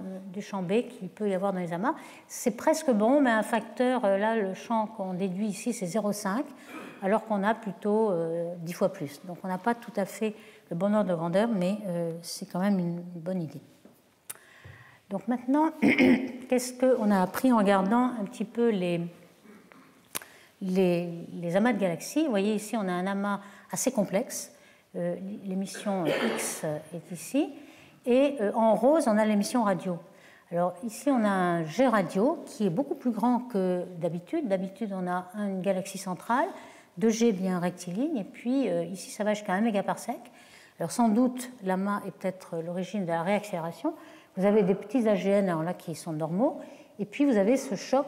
[SPEAKER 1] B qu'il peut y avoir dans les amas. C'est presque bon, mais un facteur, là, le champ qu'on déduit ici, c'est 0,5, alors qu'on a plutôt 10 fois plus. Donc on n'a pas tout à fait le bon ordre de grandeur, mais c'est quand même une bonne idée. Donc maintenant, qu'est-ce qu'on a appris en regardant un petit peu les amas de galaxies? Vous voyez ici, on a un amas assez complexe. L'émission X est ici. Et en rose, on a l'émission radio. Alors ici, on a un G radio qui est beaucoup plus grand que d'habitude. D'habitude, on a une galaxie centrale, 2 G bien rectilignes, et puis ici, ça va jusqu'à 1 mégaparsec. Alors sans doute, l'amas est peut-être l'origine de la réaccélération. Vous avez des petits AGN là qui sont normaux, et puis vous avez ce choc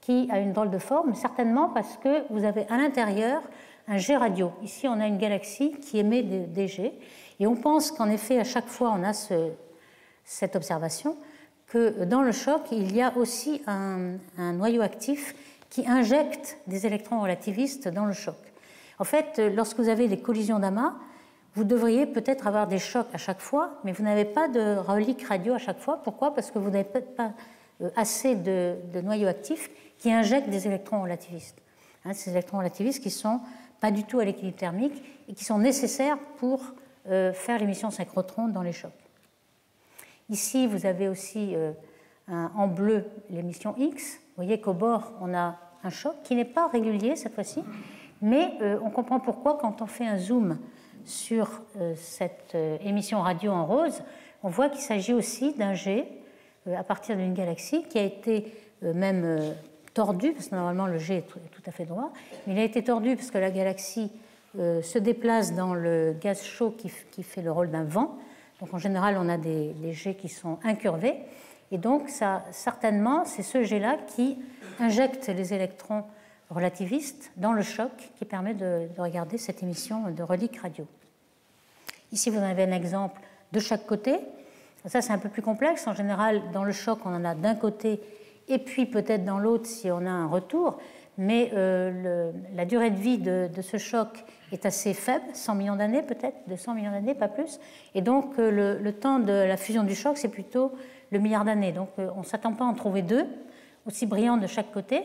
[SPEAKER 1] qui a une drôle de forme, certainement parce que vous avez à l'intérieur un G radio. Ici, on a une galaxie qui émet des G, et on pense qu'en effet, à chaque fois, on a cette observation, que dans le choc, il y a aussi un noyau actif qui injecte des électrons relativistes dans le choc. En fait, lorsque vous avez des collisions d'amas, vous devriez peut-être avoir des chocs à chaque fois, mais vous n'avez pas de relique radio à chaque fois. Pourquoi? Parce que vous n'avez peut-être pas assez de noyaux actifs qui injectent des électrons relativistes. Ces électrons relativistes qui ne sont pas du tout à l'équilibre thermique et qui sont nécessaires pour faire l'émission synchrotron dans les chocs. Ici, vous avez aussi en bleu l'émission X. Vous voyez qu'au bord, on a un choc qui n'est pas régulier cette fois-ci, mais on comprend pourquoi quand on fait un zoom sur cette émission radio en rose, on voit qu'il s'agit aussi d'un G à partir d'une galaxie qui a été même tordu, parce que normalement le G est tout à fait droit, mais il a été tordu parce que la galaxie se déplace dans le gaz chaud qui fait le rôle d'un vent. Donc en général, on a des G qui sont incurvés, et donc ça, certainement, c'est ce G-là qui injecte les électrons relativistes dans le choc qui permet de regarder cette émission de relique radio. Ici, vous en avez un exemple de chaque côté. Ça, c'est un peu plus complexe. En général, dans le choc, on en a d'un côté et puis peut-être dans l'autre si on a un retour. Mais la durée de vie de ce choc est assez faible, 100 millions d'années peut-être, 200 millions d'années, pas plus. Et donc, le temps de la fusion du choc, c'est plutôt le milliard d'années. Donc, on ne s'attend pas à en trouver deux, aussi brillants de chaque côté.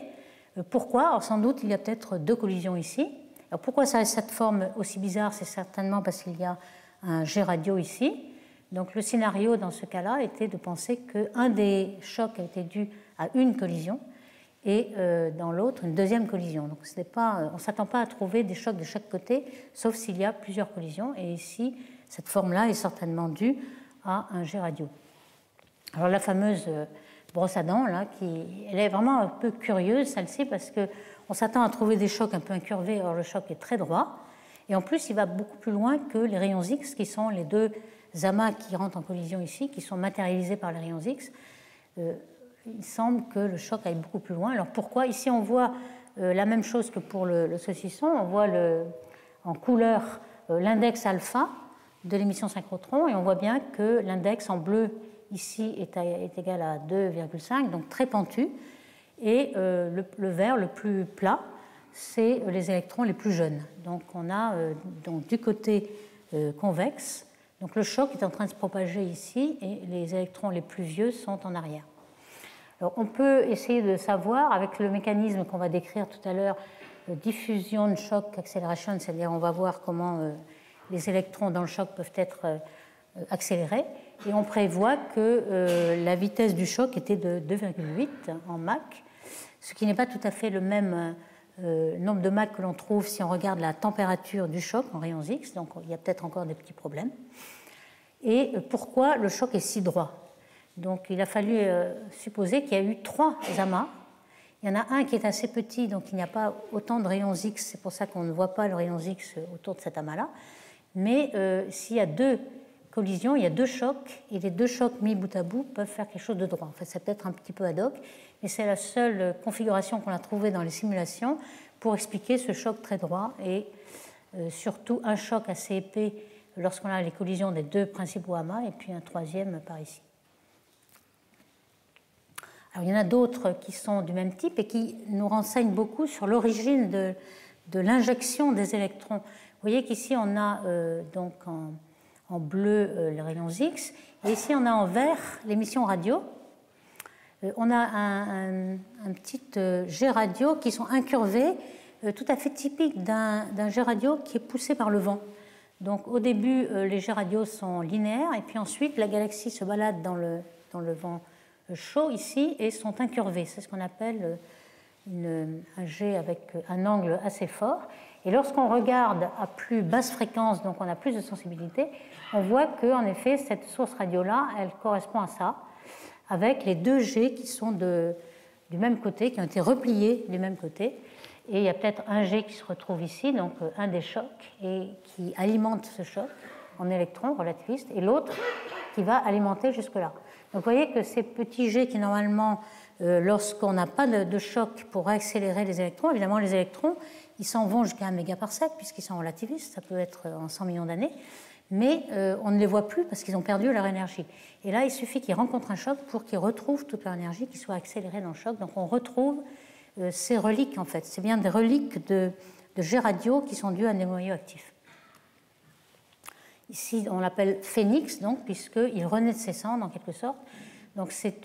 [SPEAKER 1] Pourquoi? Alors, sans doute, il y a peut-être deux collisions ici. Alors, pourquoi ça a cette forme aussi bizarre? C'est certainement parce qu'il y a un G radio ici. Donc, le scénario dans ce cas-là était de penser qu'un des chocs a été dû à une collision et dans l'autre, une deuxième collision. Donc, on ne s'attend pas à trouver des chocs de chaque côté, sauf s'il y a plusieurs collisions. Et ici, cette forme-là est certainement due à un G radio. Alors, la fameuse brosse à dents, là, elle est vraiment un peu curieuse, celle-ci, parce qu'on s'attend à trouver des chocs un peu incurvés, or le choc est très droit. Et en plus, il va beaucoup plus loin que les rayons X, qui sont les deux amas qui rentrent en collision ici, qui sont matérialisés par les rayons X. Il semble que le choc aille beaucoup plus loin. Alors pourquoi? Ici, on voit la même chose que pour le saucisson. On voit en couleur l'index alpha de l'émission synchrotron, et on voit bien que l'index en bleu ici est égal à 2,5, donc très pentu, et le vert le plus plat, c'est les électrons les plus jeunes. Donc on a donc, du côté convexe, donc le choc est en train de se propager ici, et les électrons les plus vieux sont en arrière. Alors, on peut essayer de savoir, avec le mécanisme qu'on va décrire tout à l'heure, diffusion de choc, accélération, c'est-à-dire on va voir comment les électrons dans le choc peuvent être accélérés, et on prévoit que la vitesse du choc était de 2,8 en Mach, ce qui n'est pas tout à fait le même nombre de Mach que l'on trouve si on regarde la température du choc en rayons X, donc il y a peut-être encore des petits problèmes. Et pourquoi le choc est si droit? Donc il a fallu supposer qu'il y a eu 3 amas. Il y en a un qui est assez petit, donc il n'y a pas autant de rayons X, c'est pour ça qu'on ne voit pas le rayon X autour de cet amas-là. Mais s'il y a 2 collisions, il y a 2 chocs, et les 2 chocs mis bout à bout peuvent faire quelque chose de droit. En fait, c'est peut-être un petit peu ad hoc, mais c'est la seule configuration qu'on a trouvée dans les simulations pour expliquer ce choc très droit, et surtout un choc assez épais lorsqu'on a les collisions des 2 principaux amas, et puis un troisième par ici. Alors, il y en a d'autres qui sont du même type et qui nous renseignent beaucoup sur l'origine de l'injection des électrons. Vous voyez qu'ici, on a donc en bleu les rayons X, et ici, on a en vert l'émission radio. On a un petit jet radio qui sont incurvés, tout à fait typique d'un jet radio qui est poussé par le vent. Donc, au début, les jets radio sont linéaires, et puis ensuite, la galaxie se balade dans le vent chaud ici et sont incurvés. C'est ce qu'on appelle un jet avec un angle assez fort. Et lorsqu'on regarde à plus basse fréquence, donc on a plus de sensibilité, on voit qu'en effet, cette source radio-là, elle correspond à ça, avec les 2 jets qui sont du même côté, qui ont été repliés du même côté. Et il y a peut-être un jet qui se retrouve ici, donc un des chocs, et qui alimente ce choc en électrons relativistes, et l'autre qui va alimenter jusque-là. Donc vous voyez que ces petits jets qui normalement, lorsqu'on n'a pas de choc pour accélérer les électrons, évidemment les électrons, ils s'en vont jusqu'à 1 mégaparsec puisqu'ils sont relativistes, ça peut être en 100 millions d'années, mais on ne les voit plus parce qu'ils ont perdu leur énergie. Et là, il suffit qu'ils rencontrent un choc pour qu'ils retrouvent toute leur énergie, qu'ils soient accélérés dans le choc. Donc on retrouve ces reliques en fait. C'est bien des reliques de jets radio qui sont dus à des noyaux actifs. Ici, on l'appelle phénix, donc, puisqu'il renaît de ses cendres, en quelque sorte. Donc, c'est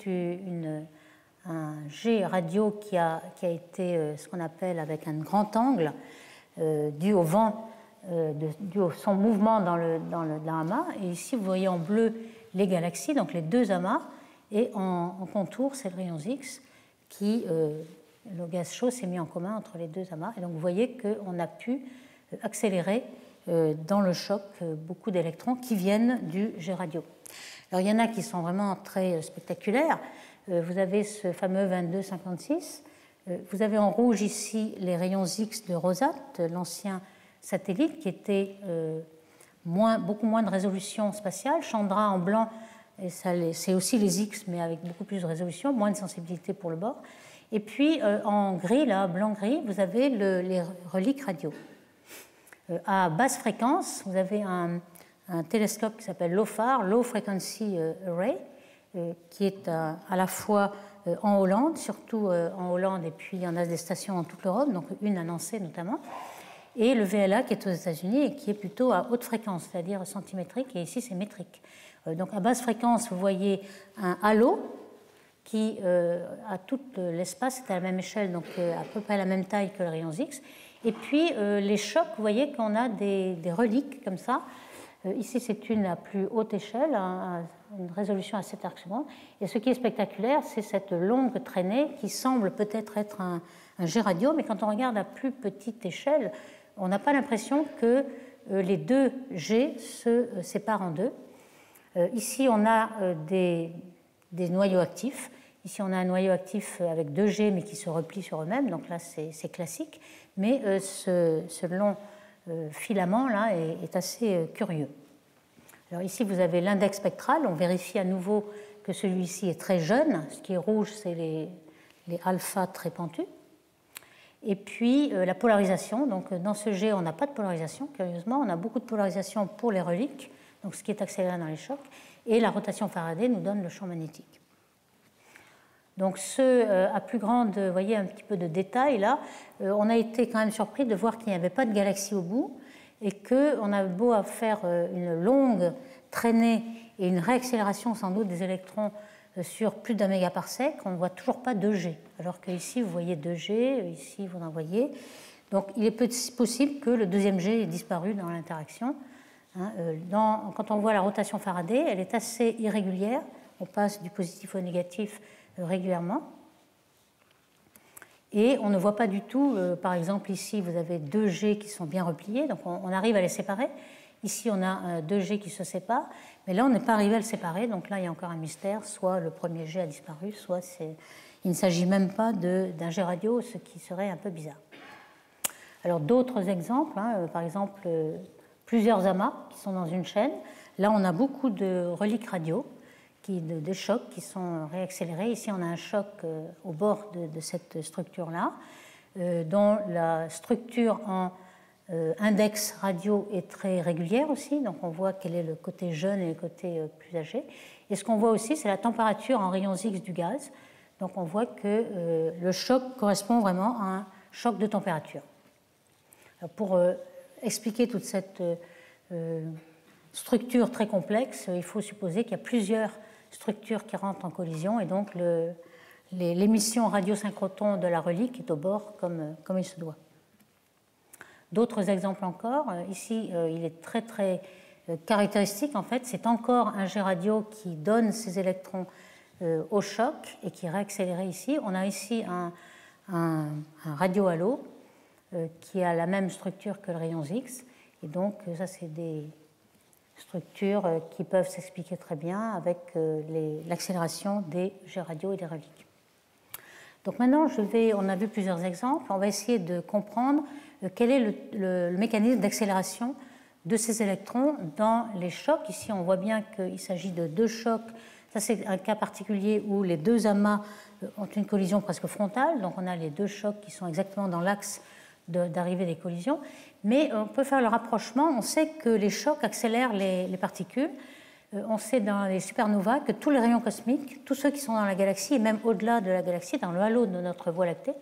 [SPEAKER 1] un jet radio qui a été ce qu'on appelle avec un grand angle, dû au vent, dû à son mouvement dans l'amas. Et ici, vous voyez en bleu les galaxies, donc les 2 amas, et en contour, c'est le rayon X, qui, le gaz chaud s'est mis en commun entre les 2 amas. Et donc, vous voyez qu'on a pu accélérer dans le choc beaucoup d'électrons qui viennent du jet radio. Alors, il y en a qui sont vraiment très spectaculaires. Vous avez ce fameux 2256. Vous avez en rouge ici les rayons X de Rosat, l'ancien satellite qui était beaucoup moins de résolution spatiale. Chandra en blanc, c'est aussi les X, mais avec beaucoup plus de résolution, moins de sensibilité pour le bord. Et puis en gris, là, blanc-gris, vous avez les reliques radio. À basse fréquence, vous avez un télescope qui s'appelle LOFAR, Low Frequency Array, qui est à la fois en Hollande, surtout en Hollande, et puis il y en a des stations en toute l'Europe, donc une à Nancy notamment, et le VLA qui est aux États-Unis et qui est plutôt à haute fréquence, c'est-à-dire centimétrique, et ici c'est métrique. Donc à basse fréquence, vous voyez un halo qui, à tout l'espace, est à la même échelle, donc à peu près la même taille que le rayon X. Et puis les chocs, vous voyez qu'on a des reliques comme ça. Ici, c'est une à plus haute échelle, une résolution à 7 arcs-secondes. Et ce qui est spectaculaire, c'est cette longue traînée qui semble peut-être être un jet radio, mais quand on regarde à plus petite échelle, on n'a pas l'impression que les 2 jets se séparent en 2. Ici, on a des noyaux actifs. Ici, on a un noyau actif avec 2 jets, mais qui se replient sur eux-mêmes. Donc là, c'est classique. Mais ce long filament-là est assez curieux. Alors ici, vous avez l'index spectral. On vérifie à nouveau que celui-ci est très jeune. Ce qui est rouge, c'est les alpha très pentus. Et puis la polarisation. Donc dans ce jet, on n'a pas de polarisation, curieusement. On a beaucoup de polarisation pour les reliques, donc ce qui est accéléré dans les chocs. Et la rotation Faraday nous donne le champ magnétique. Donc à plus grande, vous voyez un petit peu de détail là, on a été quand même surpris de voir qu'il n'y avait pas de galaxie au bout et qu'on a beau à faire une longue traînée et une réaccélération sans doute des électrons sur plus d'un mégaparsec, on ne voit toujours pas 2G. Alors qu'ici, vous voyez 2G, ici, vous en voyez. Donc il est possible que le deuxième G ait disparu dans l'interaction. Quand on voit la rotation Faraday, elle est assez irrégulière. On passe du positif au négatif régulièrement. Et on ne voit pas du tout, par exemple ici, vous avez 2G qui sont bien repliés, donc on arrive à les séparer. Ici, on a 2G qui se séparent, mais là, on n'est pas arrivé à le séparer. Donc là, il y a encore un mystère. Soit le premier G a disparu, soit il ne s'agit même pas d'un G radio, ce qui serait un peu bizarre. Alors, d'autres exemples, par exemple, plusieurs amas qui sont dans une chaîne. Là, on a beaucoup de reliques radio, des chocs qui sont réaccélérés. Ici, on a un choc au bord de cette structure-là, dont la structure en index radio est très régulière aussi, donc on voit quel est le côté jeune et le côté plus âgé. Et ce qu'on voit aussi, c'est la température en rayons X du gaz. Donc on voit que le choc correspond vraiment à un choc de température. Alors pour expliquer toute cette structure très complexe, il faut supposer qu'il y a plusieurs structures qui rentrent en collision, et donc l'émission radiosynchrotron de la relique est au bord comme il se doit. D'autres exemples encore. Ici, il est très très caractéristique. En fait, c'est encore un jet radio qui donne ces électrons au choc et qui est réaccéléré ici. On a ici un radio-halo qui a la même structure que le rayon X. Et donc, ça, c'est des structures qui peuvent s'expliquer très bien avec l'accélération des jets radio et des reliques. Donc maintenant, on a vu plusieurs exemples. On va essayer de comprendre quel est le mécanisme d'accélération de ces électrons dans les chocs. Ici, on voit bien qu'il s'agit de deux chocs. Ça, c'est un cas particulier où les deux amas ont une collision presque frontale. Donc, on a les deux chocs qui sont exactement dans l'axe d'arrivée des collisions. Mais on peut faire le rapprochement. On sait que les chocs accélèrent les particules. On sait dans les supernovas que tous les rayons cosmiques, tous ceux qui sont dans la galaxie et même au-delà de la galaxie, dans le halo de notre Voie lactée,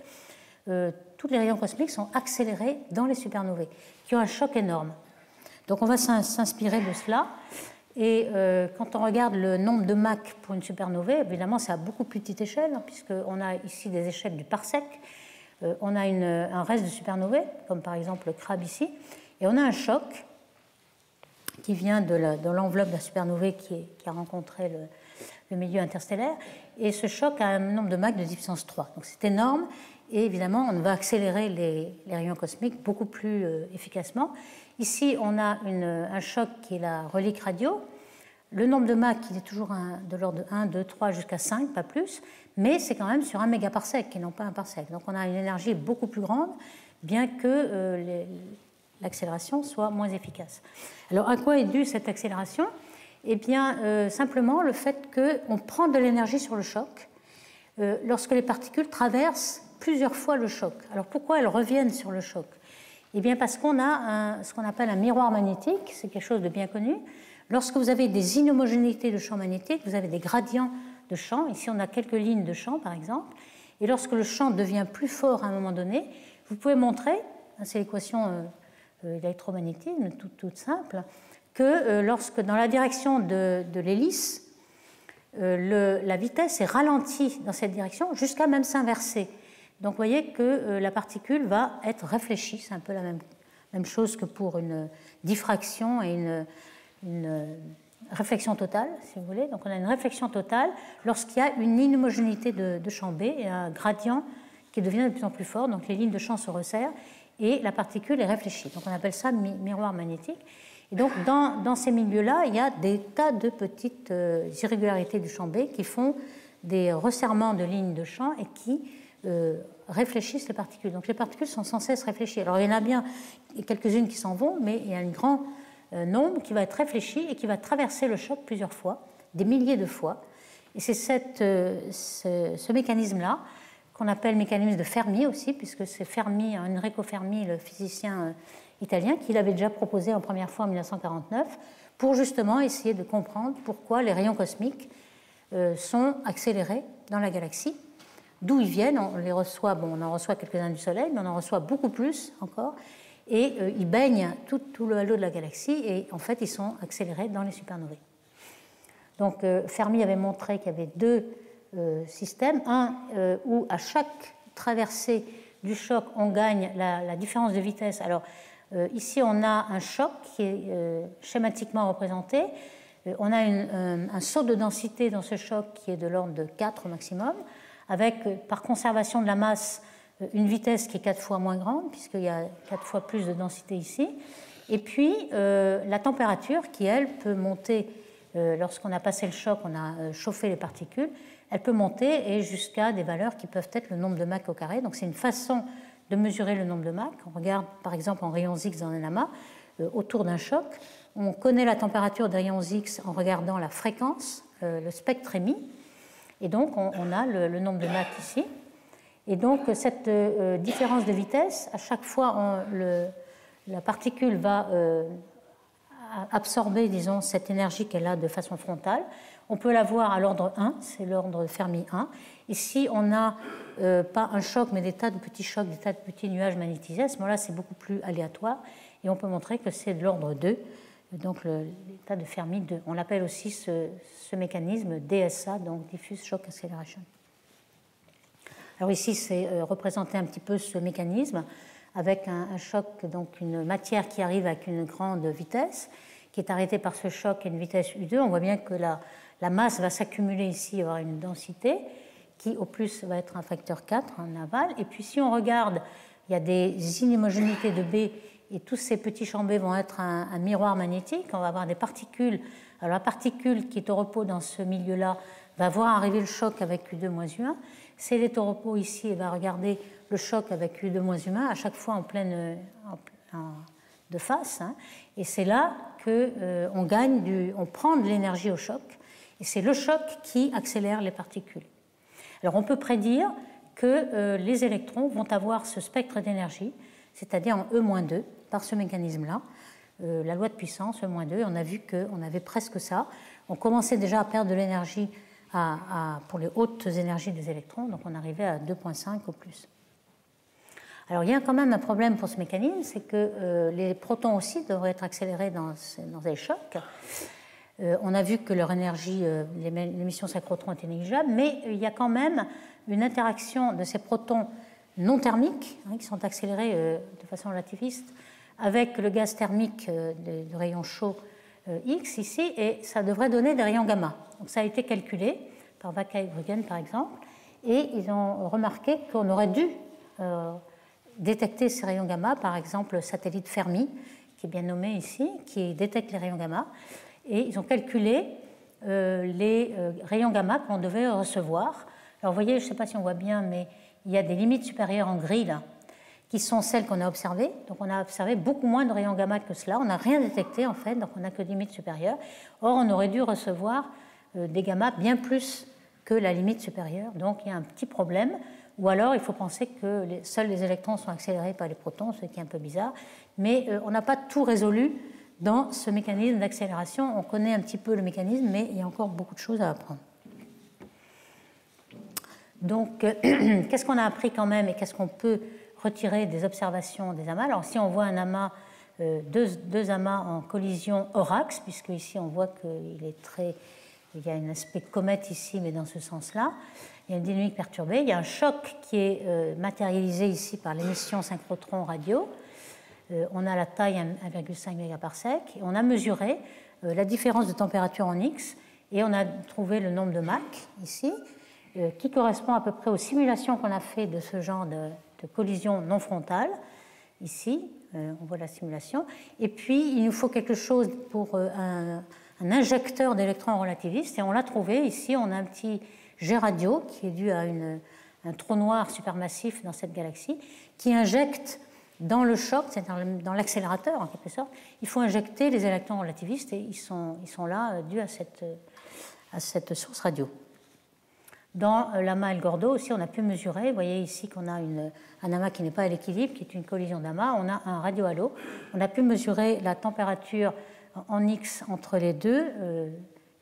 [SPEAKER 1] tous les rayons cosmiques sont accélérés dans les supernovae, qui ont un choc énorme. Donc on va s'inspirer de cela. Et quand on regarde le nombre de Mach pour une supernovae, évidemment c'est à beaucoup plus petite échelle, puisqu'on a ici des échelles du parsec. On a un reste de supernovae, comme par exemple le crabe ici, et on a un choc qui vient de l'enveloppe de la supernovae qui a rencontré le milieu interstellaire. Et ce choc a un nombre de Mach de 10 puissance 3. Donc c'est énorme. Et évidemment, on va accélérer les rayons cosmiques beaucoup plus efficacement. Ici, on a un choc qui est la relique radio. Le nombre de Mach, il est toujours de l'ordre de 1, 2, 3 jusqu'à 5, pas plus. Mais c'est quand même sur 1 mégaparsec et non pas un parsec. Donc on a une énergie beaucoup plus grande, bien que l'accélération soit moins efficace. Alors à quoi est due cette accélération? Eh bien, simplement le fait qu'on prend de l'énergie sur le choc lorsque les particules traversent plusieurs fois le choc. Alors pourquoi elles reviennent sur le choc? Eh bien parce qu'on a ce qu'on appelle un miroir magnétique, c'est quelque chose de bien connu. Lorsque vous avez des inhomogénéités de champ magnétique, vous avez des gradients de champ. Ici, on a quelques lignes de champ, par exemple. Et lorsque le champ devient plus fort à un moment donné, vous pouvez montrer, c'est l'équation d'électromagnétisme toute simple, que lorsque dans la direction de l'hélice, la vitesse est ralentie dans cette direction jusqu'à même s'inverser. Donc vous voyez que la particule va être réfléchie. C'est un peu la même chose que pour une diffraction et une réflexion totale, si vous voulez. Donc on a une réflexion totale lorsqu'il y a une inhomogénéité de champ B et un gradient qui devient de plus en plus fort. Donc les lignes de champ se resserrent et la particule est réfléchie. Donc on appelle ça miroir magnétique. Et donc dans ces milieux-là, il y a des tas de petites irrégularités du champ B qui font des resserrements de lignes de champ et qui réfléchissent les particules. Donc les particules sont sans cesse réfléchies. Alors il y en a bien quelques-unes qui s'en vont, mais il y a un grand nombre qui va être réfléchi et qui va traverser le choc plusieurs fois, des milliers de fois. Et c'est ce mécanisme-là qu'on appelle mécanisme de Fermi aussi, puisque c'est Fermi, Enrico Fermi, le physicien italien, qui l'avait déjà proposé en première fois en 1949, pour justement essayer de comprendre pourquoi les rayons cosmiques sont accélérés dans la galaxie. D'où ils viennent, on les reçoit, on en reçoit quelques-uns du Soleil, mais on en reçoit beaucoup plus encore, et ils baignent tout le halo de la galaxie, et en fait ils sont accélérés dans les supernovae. Donc Fermi avait montré qu'il y avait deux systèmes, un où à chaque traversée du choc on gagne la différence de vitesse. Alors ici on a un choc qui est schématiquement représenté, on a un saut de densité dans ce choc qui est de l'ordre de 4 au maximum, avec par conservation de la masse une vitesse qui est 4 fois moins grande, puisqu'il y a 4 fois plus de densité ici, et puis la température qui, elle, peut monter, lorsqu'on a passé le choc, on a chauffé les particules, elle peut monter et jusqu'à des valeurs qui peuvent être le nombre de Mach au carré. Donc c'est une façon de mesurer le nombre de Mach. On regarde par exemple en rayons X dans un amas, autour d'un choc. On connaît la température des rayons X en regardant la fréquence, le spectre émis. Et donc, on a le nombre de Mach ici. Et donc, cette différence de vitesse, à chaque fois, la particule va absorber, disons, cette énergie qu'elle a de façon frontale. On peut la voir à l'ordre 1, c'est l'ordre Fermi 1. Ici, on n'a pas un choc, mais des tas de petits chocs, des tas de petits nuages magnétisés. À ce moment-là, c'est beaucoup plus aléatoire. Et on peut montrer que c'est de l'ordre 2. Donc l'état de Fermi 2. On l'appelle aussi ce mécanisme DSA, donc Diffuse Shock Acceleration. Alors ici, c'est représenter un petit peu ce mécanisme avec un choc, donc une matière qui arrive avec une grande vitesse, qui est arrêtée par ce choc à une vitesse U2. On voit bien que la masse va s'accumuler ici, il y aura une densité qui au plus va être un facteur 4 en aval. Et puis si on regarde, il y a des inhomogénéités de B, et tous ces petits champs B vont être un miroir magnétique. On va avoir des particules. Alors la particule qui est au repos dans ce milieu-là va voir arriver le choc avec U2-U1. Si elle est au repos ici, elle va regarder le choc avec U2-U1 à chaque fois en pleine de face. Et c'est là qu'on gagne, on prend de l'énergie au choc. Et c'est le choc qui accélère les particules. Alors on peut prédire que les électrons vont avoir ce spectre d'énergie, c'est-à-dire en E-2, par ce mécanisme-là. La loi de puissance, E-2, on a vu qu'on avait presque ça. On commençait déjà à perdre de l'énergie pour les hautes énergies des électrons, donc on arrivait à 2,5 au plus. Alors il y a quand même un problème pour ce mécanisme, c'est que les protons aussi devraient être accélérés dans les chocs. On a vu que leur énergie, l'émission synchrotron était négligeable, mais il y a quand même une interaction de ces protons non thermiques, qui sont accélérés de façon relativiste, avec le gaz thermique de rayons chauds X ici, et ça devrait donner des rayons gamma. Donc ça a été calculé par Vaca et Bruggen par exemple, et ils ont remarqué qu'on aurait dû détecter ces rayons gamma, par exemple le satellite Fermi, qui est bien nommé ici, qui détecte les rayons gamma, et ils ont calculé les rayons gamma qu'on devait recevoir. Alors vous voyez, je ne sais pas si on voit bien, mais il y a des limites supérieures en gris là, qui sont celles qu'on a observées. Donc on a observé beaucoup moins de rayons gamma que cela. On n'a rien détecté en fait, donc on n'a que des limites supérieures. Or on aurait dû recevoir des gamma bien plus que la limite supérieure. Donc il y a un petit problème. Ou alors il faut penser que seuls les électrons sont accélérés par les protons, ce qui est un peu bizarre. Mais on n'a pas tout résolu dans ce mécanisme d'accélération. On connaît un petit peu le mécanisme, mais il y a encore beaucoup de choses à apprendre. Donc, qu'est-ce qu'on a appris quand même et qu'est-ce qu'on peut retirer des observations des amas? Alors, si on voit un amas, deux amas en collision Horax, puisque ici on voit qu'il y a un aspect comète ici, mais dans ce sens-là, il y a une dynamique perturbée, il y a un choc qui est matérialisé ici par l'émission synchrotron radio. On a la taille 1,5 mégaparsec et on a mesuré la différence de température en X et on a trouvé le nombre de Mach ici, qui correspond à peu près aux simulations qu'on a fait de ce genre de collision non frontale. Ici, on voit la simulation. Et puis, il nous faut quelque chose pour un injecteur d'électrons relativistes. Et on l'a trouvé. Ici, on a un petit jet radio qui est dû à un trou noir supermassif dans cette galaxie, qui injecte dans le choc, c'est-à-dire dans l'accélérateur en quelque sorte. Il faut injecter les électrons relativistes et ils sont là dus à cette source radio. Dans l'amas El Gordo aussi, on a pu mesurer. Vous voyez ici qu'on a un amas qui n'est pas à l'équilibre, qui est une collision d'amas. On a un radio-halo. On a pu mesurer la température en X entre les deux,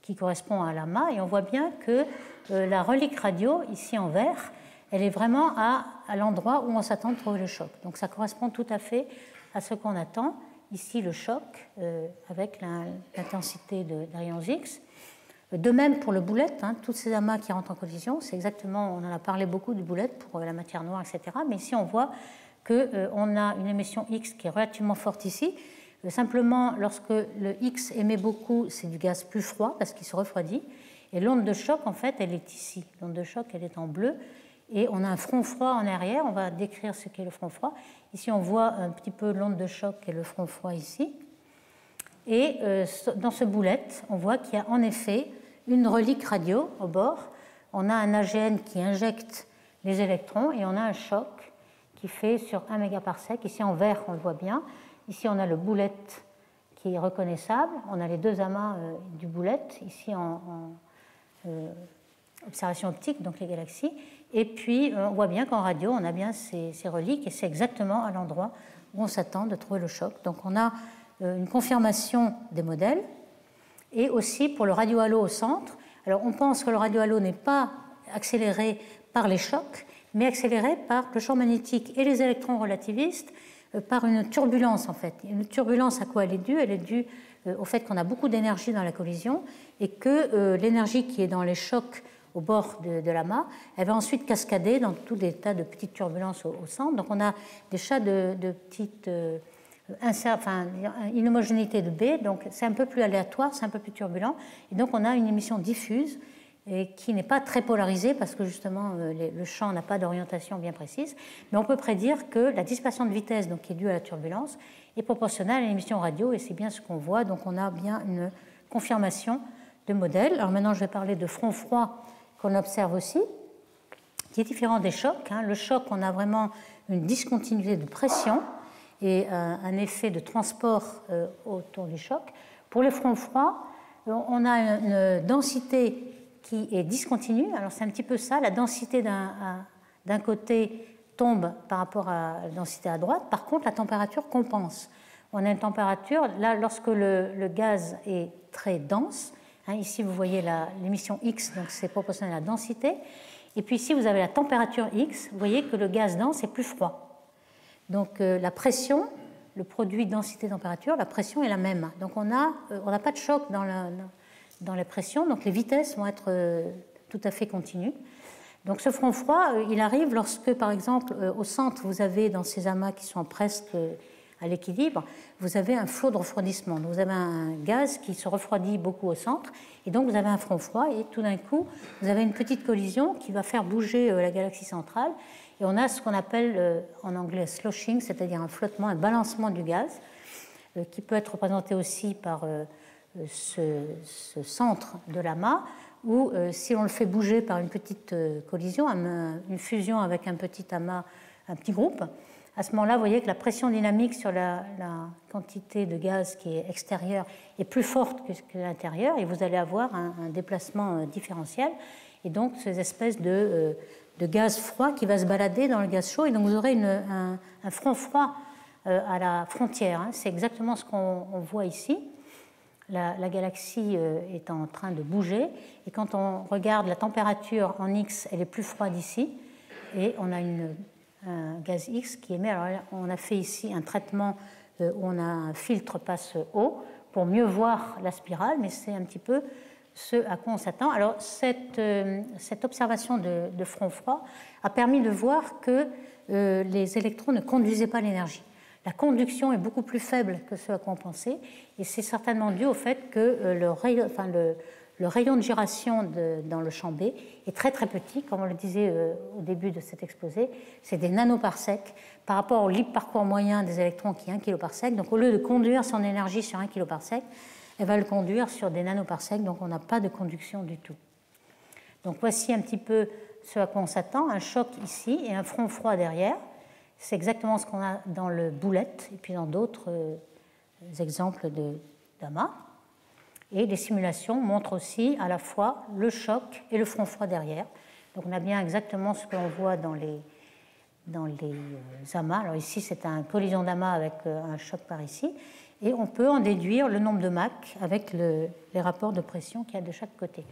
[SPEAKER 1] qui correspond à l'amas. Et on voit bien que la relique radio, ici en vert, elle est vraiment à l'endroit où on s'attend de trouver le choc. Donc ça correspond tout à fait à ce qu'on attend. Ici, le choc avec l'intensité des rayons X. De même pour le boulette, hein, tous ces amas qui rentrent en collision, c'est exactement, on en a parlé beaucoup du boulette pour la matière noire, etc. Mais ici, on voit qu'on a une émission X qui est relativement forte ici. Simplement, lorsque le X émet beaucoup, c'est du gaz plus froid parce qu'il se refroidit. Et l'onde de choc, en fait, elle est ici. L'onde de choc, elle est en bleu. Et on a un front froid en arrière. On va décrire ce qu'est le front froid. Ici, on voit un petit peu l'onde de choc et le front froid ici. Et dans ce boulette, on voit qu'il y a en effet une relique radio au bord. On a un AGN qui injecte les électrons et on a un choc qui fait sur 1 mégaparsec. Ici en vert, on le voit bien. Ici, on a le boulette qui est reconnaissable. On a les deux amas du boulette, ici en observation optique, donc les galaxies. Et puis, on voit bien qu'en radio, on a bien ces reliques et c'est exactement à l'endroit où on s'attend de trouver le choc. Donc, on a une confirmation des modèles et aussi pour le radio-halo au centre. Alors on pense que le radio-halo n'est pas accéléré par les chocs, mais accéléré par le champ magnétique et les électrons relativistes par une turbulence en fait. Une turbulence, à quoi elle est due? Elle est due au fait qu'on a beaucoup d'énergie dans la collision et que l'énergie qui est dans les chocs au bord de l'amas, elle va ensuite cascader dans tous des tas de petites turbulences au centre. Donc on a des chats de petites... une homogénéité de B, donc c'est un peu plus aléatoire, c'est un peu plus turbulent, et donc on a une émission diffuse et qui n'est pas très polarisée parce que justement le champ n'a pas d'orientation bien précise, mais on peut prédire que la dispersion de vitesse, donc qui est due à la turbulence, est proportionnelle à l'émission radio, et c'est bien ce qu'on voit, donc on a bien une confirmation de modèle. Alors maintenant je vais parler de front froid qu'on observe aussi, qui est différent des chocs. Le choc, on a vraiment une discontinuité de pression et un effet de transport autour du choc. Pour les fronts froids, on a une densité qui est discontinue. Alors c'est un petit peu ça, la densité d'un côté tombe par rapport à la densité à droite. Par contre, la température compense. On a une température, là, lorsque le gaz est très dense, ici vous voyez l'émission X, donc c'est proportionnel à la densité. Et puis ici vous avez la température X, vous voyez que le gaz dense est plus froid. Donc la pression, le produit densité-température, la pression est la même. Donc on n'a pas de choc dans la pression, donc les vitesses vont être tout à fait continues. Donc ce front froid, il arrive lorsque, par exemple, au centre, vous avez dans ces amas qui sont presque à l'équilibre, vous avez un flot de refroidissement. Donc vous avez un gaz qui se refroidit beaucoup au centre, et donc vous avez un front froid, et tout d'un coup, vous avez une petite collision qui va faire bouger la galaxie centrale. Et on a ce qu'on appelle en anglais sloshing, c'est-à-dire un flottement, un balancement du gaz, qui peut être représenté aussi par ce centre de l'amas, où si on le fait bouger par une petite collision, une fusion avec un petit amas, un petit groupe, à ce moment-là, vous voyez que la pression dynamique sur la quantité de gaz qui est extérieure est plus forte que l'intérieur, et vous allez avoir un déplacement différentiel, et donc ces espèces de gaz froid qui va se balader dans le gaz chaud, et donc vous aurez un front froid à la frontière. C'est exactement ce qu'on voit ici. La galaxie est en train de bouger, et quand on regarde la température en X, elle est plus froide ici, et on a un gaz X qui émet. Alors on a fait ici un traitement où on a un filtre passe haut pour mieux voir la spirale, mais c'est un petit peu ce à quoi on s'attend. Alors cette observation de front froid a permis de voir que les électrons ne conduisaient pas l'énergie. La conduction est beaucoup plus faible que ce à quoi on pensait, et c'est certainement dû au fait que le rayon de gyration dans le champ B est très très petit, comme on le disait au début de cet exposé, c'est des nanoparsecs par rapport au libre parcours moyen des électrons qui est 1 kiloparsec. Donc au lieu de conduire son énergie sur 1 kiloparsec, elle va le conduire sur des nanoparsecs, donc on n'a pas de conduction du tout. Donc voici un petit peu ce à quoi on s'attend, un choc ici et un front froid derrière. C'est exactement ce qu'on a dans le boulette et puis dans d'autres exemples d'amas. Et les simulations montrent aussi à la fois le choc et le front froid derrière. Donc on a bien exactement ce que l'on voit dans les amas. Alors ici, c'est une collision d'amas avec un choc par ici. Et on peut en déduire le nombre de Mach avec les rapports de pression qu'il y a de chaque côté.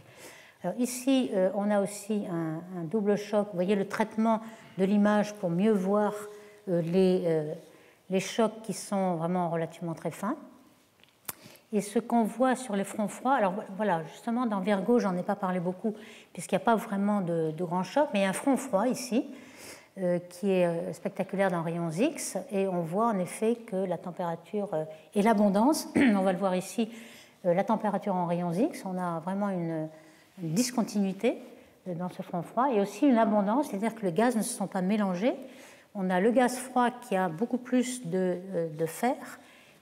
[SPEAKER 1] Alors ici, on a aussi un double choc. Vous voyez le traitement de l'image pour mieux voir les chocs qui sont vraiment relativement très fins. Et ce qu'on voit sur les fronts froids, alors voilà, justement dans Virgo, j'en ai pas parlé beaucoup, puisqu'il n'y a pas vraiment de grands chocs, mais il y a un front froid ici, qui est spectaculaire dans rayons X, et on voit en effet que la température et l'abondance, on va le voir ici, la température en rayons X, on a vraiment une discontinuité dans ce front froid, et aussi une abondance, c'est-à-dire que les gaz ne se sont pas mélangés. On a le gaz froid qui a beaucoup plus de fer.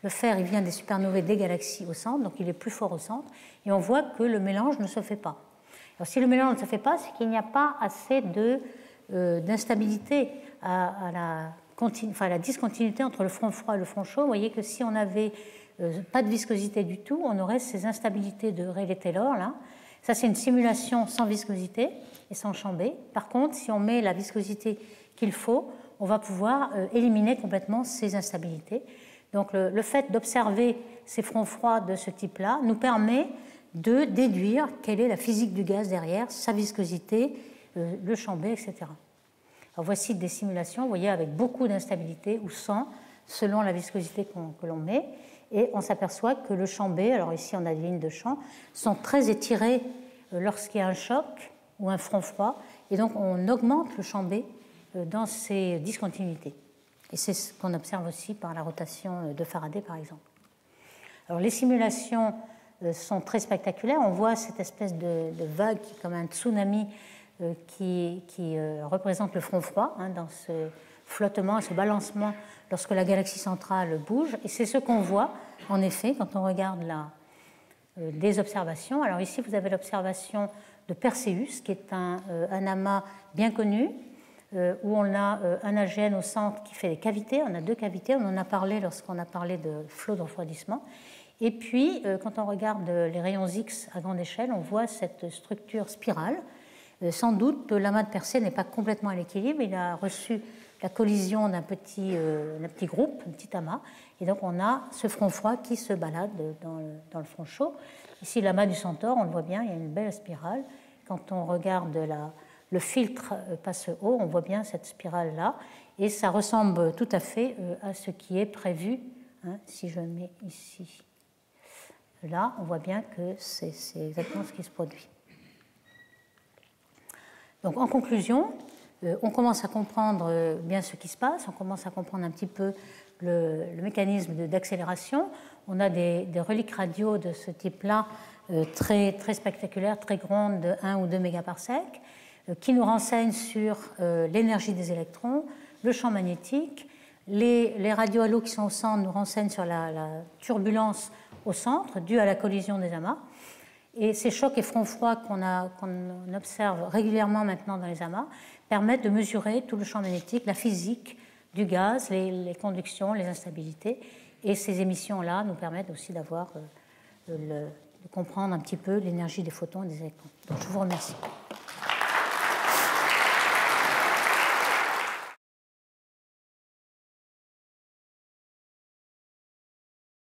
[SPEAKER 1] Le fer, il vient des supernovae des galaxies au centre, donc il est plus fort au centre, et on voit que le mélange ne se fait pas. Alors si le mélange ne se fait pas, c'est qu'il n'y a pas assez d'instabilité à la discontinuité entre le front froid et le front chaud. Vous voyez que si on n'avait pas de viscosité du tout, on aurait ces instabilités de Rayleigh-Taylor, là. Ça, c'est une simulation sans viscosité et sans champ B. Par contre, si on met la viscosité qu'il faut, on va pouvoir éliminer complètement ces instabilités. Donc le fait d'observer ces fronts froids de ce type-là nous permet de déduire quelle est la physique du gaz derrière, sa viscosité, le champ B, etc. Alors voici des simulations, vous voyez, avec beaucoup d'instabilité ou sans, selon la viscosité que l'on met. Et on s'aperçoit que le champ B, alors ici on a des lignes de champ, sont très étirées lorsqu'il y a un choc ou un front froid. Et donc on augmente le champ B dans ces discontinuités. Et c'est ce qu'on observe aussi par la rotation de Faraday, par exemple. Alors, les simulations sont très spectaculaires. On voit cette espèce de vague qui est comme un tsunami qui représente le front froid, hein, dans ce flottement et ce balancement lorsque la galaxie centrale bouge. Et c'est ce qu'on voit, en effet, quand on regarde des observations. Alors ici, vous avez l'observation de Perseus, qui est un amas bien connu, où on a un AGN au centre qui fait des cavités. On a deux cavités, on en a parlé lorsqu'on a parlé de flot de refroidissement. Et puis, quand on regarde les rayons X à grande échelle, on voit cette structure spirale. Sans doute, l'amas de Persée n'est pas complètement à l'équilibre. Il a reçu la collision d'un petit groupe, un petit amas. Et donc, on a ce front froid qui se balade dans le front chaud. Ici, l'amas du Centaure, on le voit bien, il y a une belle spirale. Quand on regarde le filtre passe haut, on voit bien cette spirale-là, et ça ressemble tout à fait à ce qui est prévu. Hein, si je mets ici, là, on voit bien que c'est exactement ce qui se produit. Donc, en conclusion, on commence à comprendre bien ce qui se passe, on commence à comprendre un petit peu le mécanisme d'accélération. On a des reliques radio de ce type-là, très, très spectaculaires, très grandes, de 1 ou 2 mégaparsecs, qui nous renseignent sur l'énergie des électrons, le champ magnétique. Les radiohalos qui sont au centre nous renseignent sur la turbulence au centre due à la collision des amas. Et ces chocs et fronts froids qu'on observe régulièrement maintenant dans les amas permettent de mesurer tout le champ magnétique, la physique du gaz, les conductions, les instabilités. Et ces émissions-là nous permettent aussi de comprendre un petit peu l'énergie des photons et des électrons. Donc je vous remercie.